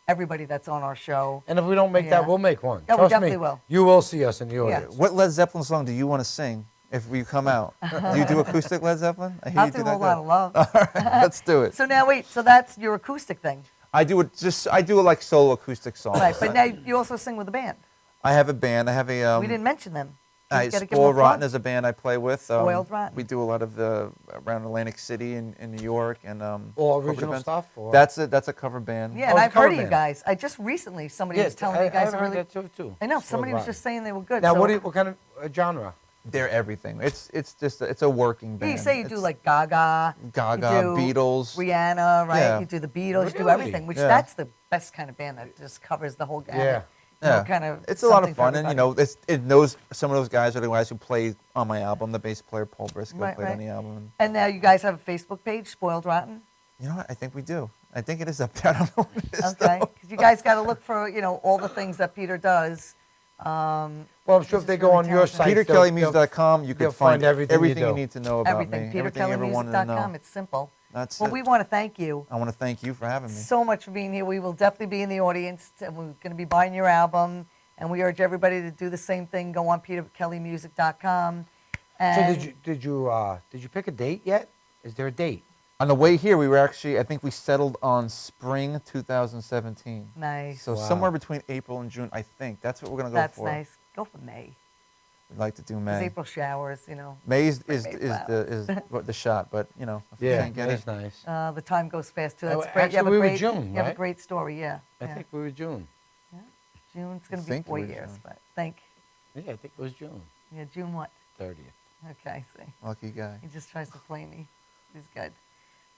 Speaker 2: everybody that's on our show.
Speaker 1: And if we don't make
Speaker 2: Yeah.
Speaker 1: that, we'll make one.
Speaker 2: Yeah, we
Speaker 1: Trust
Speaker 2: definitely
Speaker 1: me,
Speaker 2: will.
Speaker 1: You will see us in the
Speaker 2: Yeah.
Speaker 1: audience.
Speaker 3: What Led Zeppelin song do you want to sing if we come out? Do you do acoustic Led Zeppelin? I hear
Speaker 2: I'll
Speaker 3: you
Speaker 2: do
Speaker 3: do
Speaker 2: a
Speaker 3: that
Speaker 2: whole lot of
Speaker 3: good.
Speaker 2: love.
Speaker 3: All right, let's do it.
Speaker 2: So now wait, so that's your acoustic thing,
Speaker 3: I do it. I do like solo acoustic songs.
Speaker 2: right? But now you also sing with a band.
Speaker 3: I have a band. I have a.
Speaker 2: We didn't mention them. You
Speaker 3: I,
Speaker 2: gotta give them a
Speaker 3: Spoiled Rotten
Speaker 2: plug.
Speaker 3: is a band I play with.
Speaker 2: Spoiled Rotten.
Speaker 3: We do a lot of the around Atlantic City in New York and
Speaker 1: All
Speaker 3: corporate
Speaker 1: original
Speaker 3: events.
Speaker 1: stuff? Or?
Speaker 3: That's a cover band.
Speaker 2: Yeah, and
Speaker 1: it's a
Speaker 2: I've heard
Speaker 1: cover
Speaker 2: of you
Speaker 1: band.
Speaker 2: guys. I just recently somebody
Speaker 1: Yeah,
Speaker 2: was telling me you guys
Speaker 1: I
Speaker 2: are
Speaker 1: heard
Speaker 2: really.
Speaker 1: that too.
Speaker 2: I know
Speaker 1: Spoiled
Speaker 2: somebody was
Speaker 1: Rotten.
Speaker 2: just saying they were good.
Speaker 1: Now,
Speaker 2: so,
Speaker 1: what kind of genre?
Speaker 3: They're everything. It's just it's a working
Speaker 2: Yeah,
Speaker 3: band.
Speaker 2: you say you do
Speaker 3: It's
Speaker 2: like Gaga,
Speaker 3: Gaga,
Speaker 2: you do
Speaker 3: Beatles.
Speaker 2: Rihanna, right?
Speaker 3: Yeah.
Speaker 2: You do the Beatles, you do
Speaker 1: Really?
Speaker 2: everything. Which
Speaker 3: Yeah.
Speaker 2: that's the best kind of band that just covers the whole gamut.
Speaker 1: Yeah.
Speaker 2: You know,
Speaker 3: Yeah,
Speaker 2: kind of.
Speaker 3: it's a lot
Speaker 2: something
Speaker 3: of
Speaker 2: for
Speaker 3: fun, and you
Speaker 2: everybody.
Speaker 3: know, it knows some of those guys are the guys who play on my album. The bass player Paul Briscoe
Speaker 2: Right,
Speaker 3: played
Speaker 2: right.
Speaker 3: on the album.
Speaker 2: And now you guys have a Facebook page, Spoiled Rotten.
Speaker 3: You know what? I think we do. I think it is up there. I don't know what it is.
Speaker 2: Okay,
Speaker 3: though.
Speaker 2: because you guys got to look for all the things that Peter does.
Speaker 1: Well, I'm sure if they go on your site,
Speaker 3: PeterKellyMusic.com, you
Speaker 1: they'll
Speaker 3: can find
Speaker 1: everything you
Speaker 3: you
Speaker 1: do.
Speaker 3: need to know about
Speaker 2: Everything.
Speaker 3: me. Everything you ever wanted to know.
Speaker 2: PeterKellyMusic.com. It's simple.
Speaker 3: That's
Speaker 2: Well,
Speaker 3: it.
Speaker 2: we want to thank you
Speaker 3: I want to thank you for having me.
Speaker 2: so much for being here. We will definitely be in the audience, and we're going to be buying your album. And we urge everybody to do the same thing. Go on PeterKellyMusic.com.
Speaker 1: So
Speaker 2: And
Speaker 1: did you pick a date yet? Is there a date?
Speaker 3: On the way here, we were actually, I think we settled on spring 2017.
Speaker 2: nice.
Speaker 3: So
Speaker 1: Wow.
Speaker 3: somewhere between April and June, I think. That's what we're going to go
Speaker 2: That's
Speaker 3: for.
Speaker 2: nice. Go for May.
Speaker 3: We'd like to do
Speaker 2: 'Cause
Speaker 3: May.
Speaker 2: April showers.
Speaker 3: May is
Speaker 2: May
Speaker 3: the shot, but you know, if we
Speaker 1: Yeah,
Speaker 3: can't get
Speaker 1: that's
Speaker 3: it.
Speaker 1: nice.
Speaker 2: The time goes fast too.
Speaker 1: Oh,
Speaker 2: That's great.
Speaker 1: actually, we were June,
Speaker 2: You have a
Speaker 1: right?
Speaker 2: great story. Yeah.
Speaker 1: I
Speaker 2: yeah.
Speaker 1: think we were June.
Speaker 2: June's going to be
Speaker 3: think it
Speaker 2: 4
Speaker 3: was
Speaker 2: years,
Speaker 3: June.
Speaker 2: but
Speaker 1: Yeah, I think it was June
Speaker 2: yeah, June what?
Speaker 1: 30th.
Speaker 2: Okay, see.
Speaker 3: Lucky guy.
Speaker 2: He just tries to play me. He's good.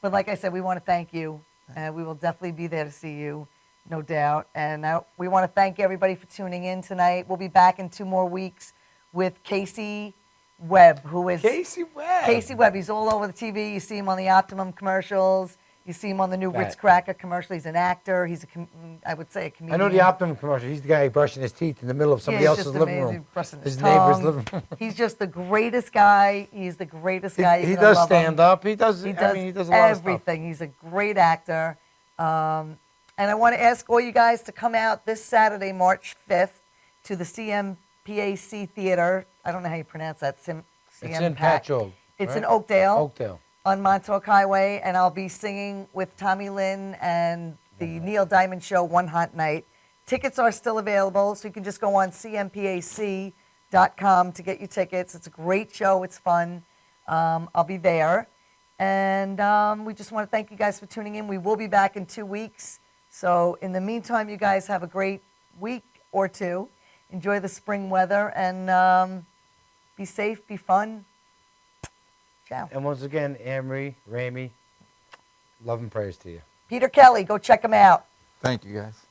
Speaker 2: But like I said, we want to thank you. We will definitely be there to see you, no doubt. And we want to thank everybody for tuning in tonight. We'll be back in 2 more weeks with Casey Webb, who is
Speaker 1: Casey Webb.
Speaker 2: Casey Webb. He's all over the TV. You see him on the Optimum commercials. You see him on the new
Speaker 1: Right.
Speaker 2: Ritz Cracker commercial. He's an actor. He's I would say a
Speaker 1: I
Speaker 2: comedian.
Speaker 1: know the Optimum commercial. He's the guy brushing his teeth in the middle of somebody
Speaker 2: he's
Speaker 1: else's
Speaker 2: just
Speaker 1: living
Speaker 2: amazing,
Speaker 1: room.
Speaker 2: brushing
Speaker 1: His
Speaker 2: his
Speaker 1: neighbor's
Speaker 2: tongue.
Speaker 1: living room.
Speaker 2: He's just the greatest guy. He's the greatest guy.
Speaker 1: He
Speaker 2: You're gonna
Speaker 1: does
Speaker 2: love him.
Speaker 1: stand up. He does.
Speaker 2: He
Speaker 1: I
Speaker 2: does,
Speaker 1: mean, he does a lot of stuff.
Speaker 2: everything. He's a great actor. And I want to ask all you guys to come out this Saturday, March 5th, to the CMPAC Theater. I don't know how you pronounce that.
Speaker 1: It's in Patchogue.
Speaker 2: It's
Speaker 1: right?
Speaker 2: in Oakdale
Speaker 1: Oakdale.
Speaker 2: on Montauk Highway, and I'll be singing with Tommy Lynn and the Neil Diamond Show One Hot Night. Tickets are still available, so you can just go on cmpac.com to get your tickets. It's a great show. It's fun. I'll be there. And we just want to thank you guys for tuning in. We will be back in 2 weeks. So in the meantime, you guys have a great week or 2. Enjoy the spring weather, and be safe, be fun. Ciao.
Speaker 1: And once again, Amory, Ramey, love and praise to you.
Speaker 2: Peter Kelly, go check him out.
Speaker 3: Thank you guys.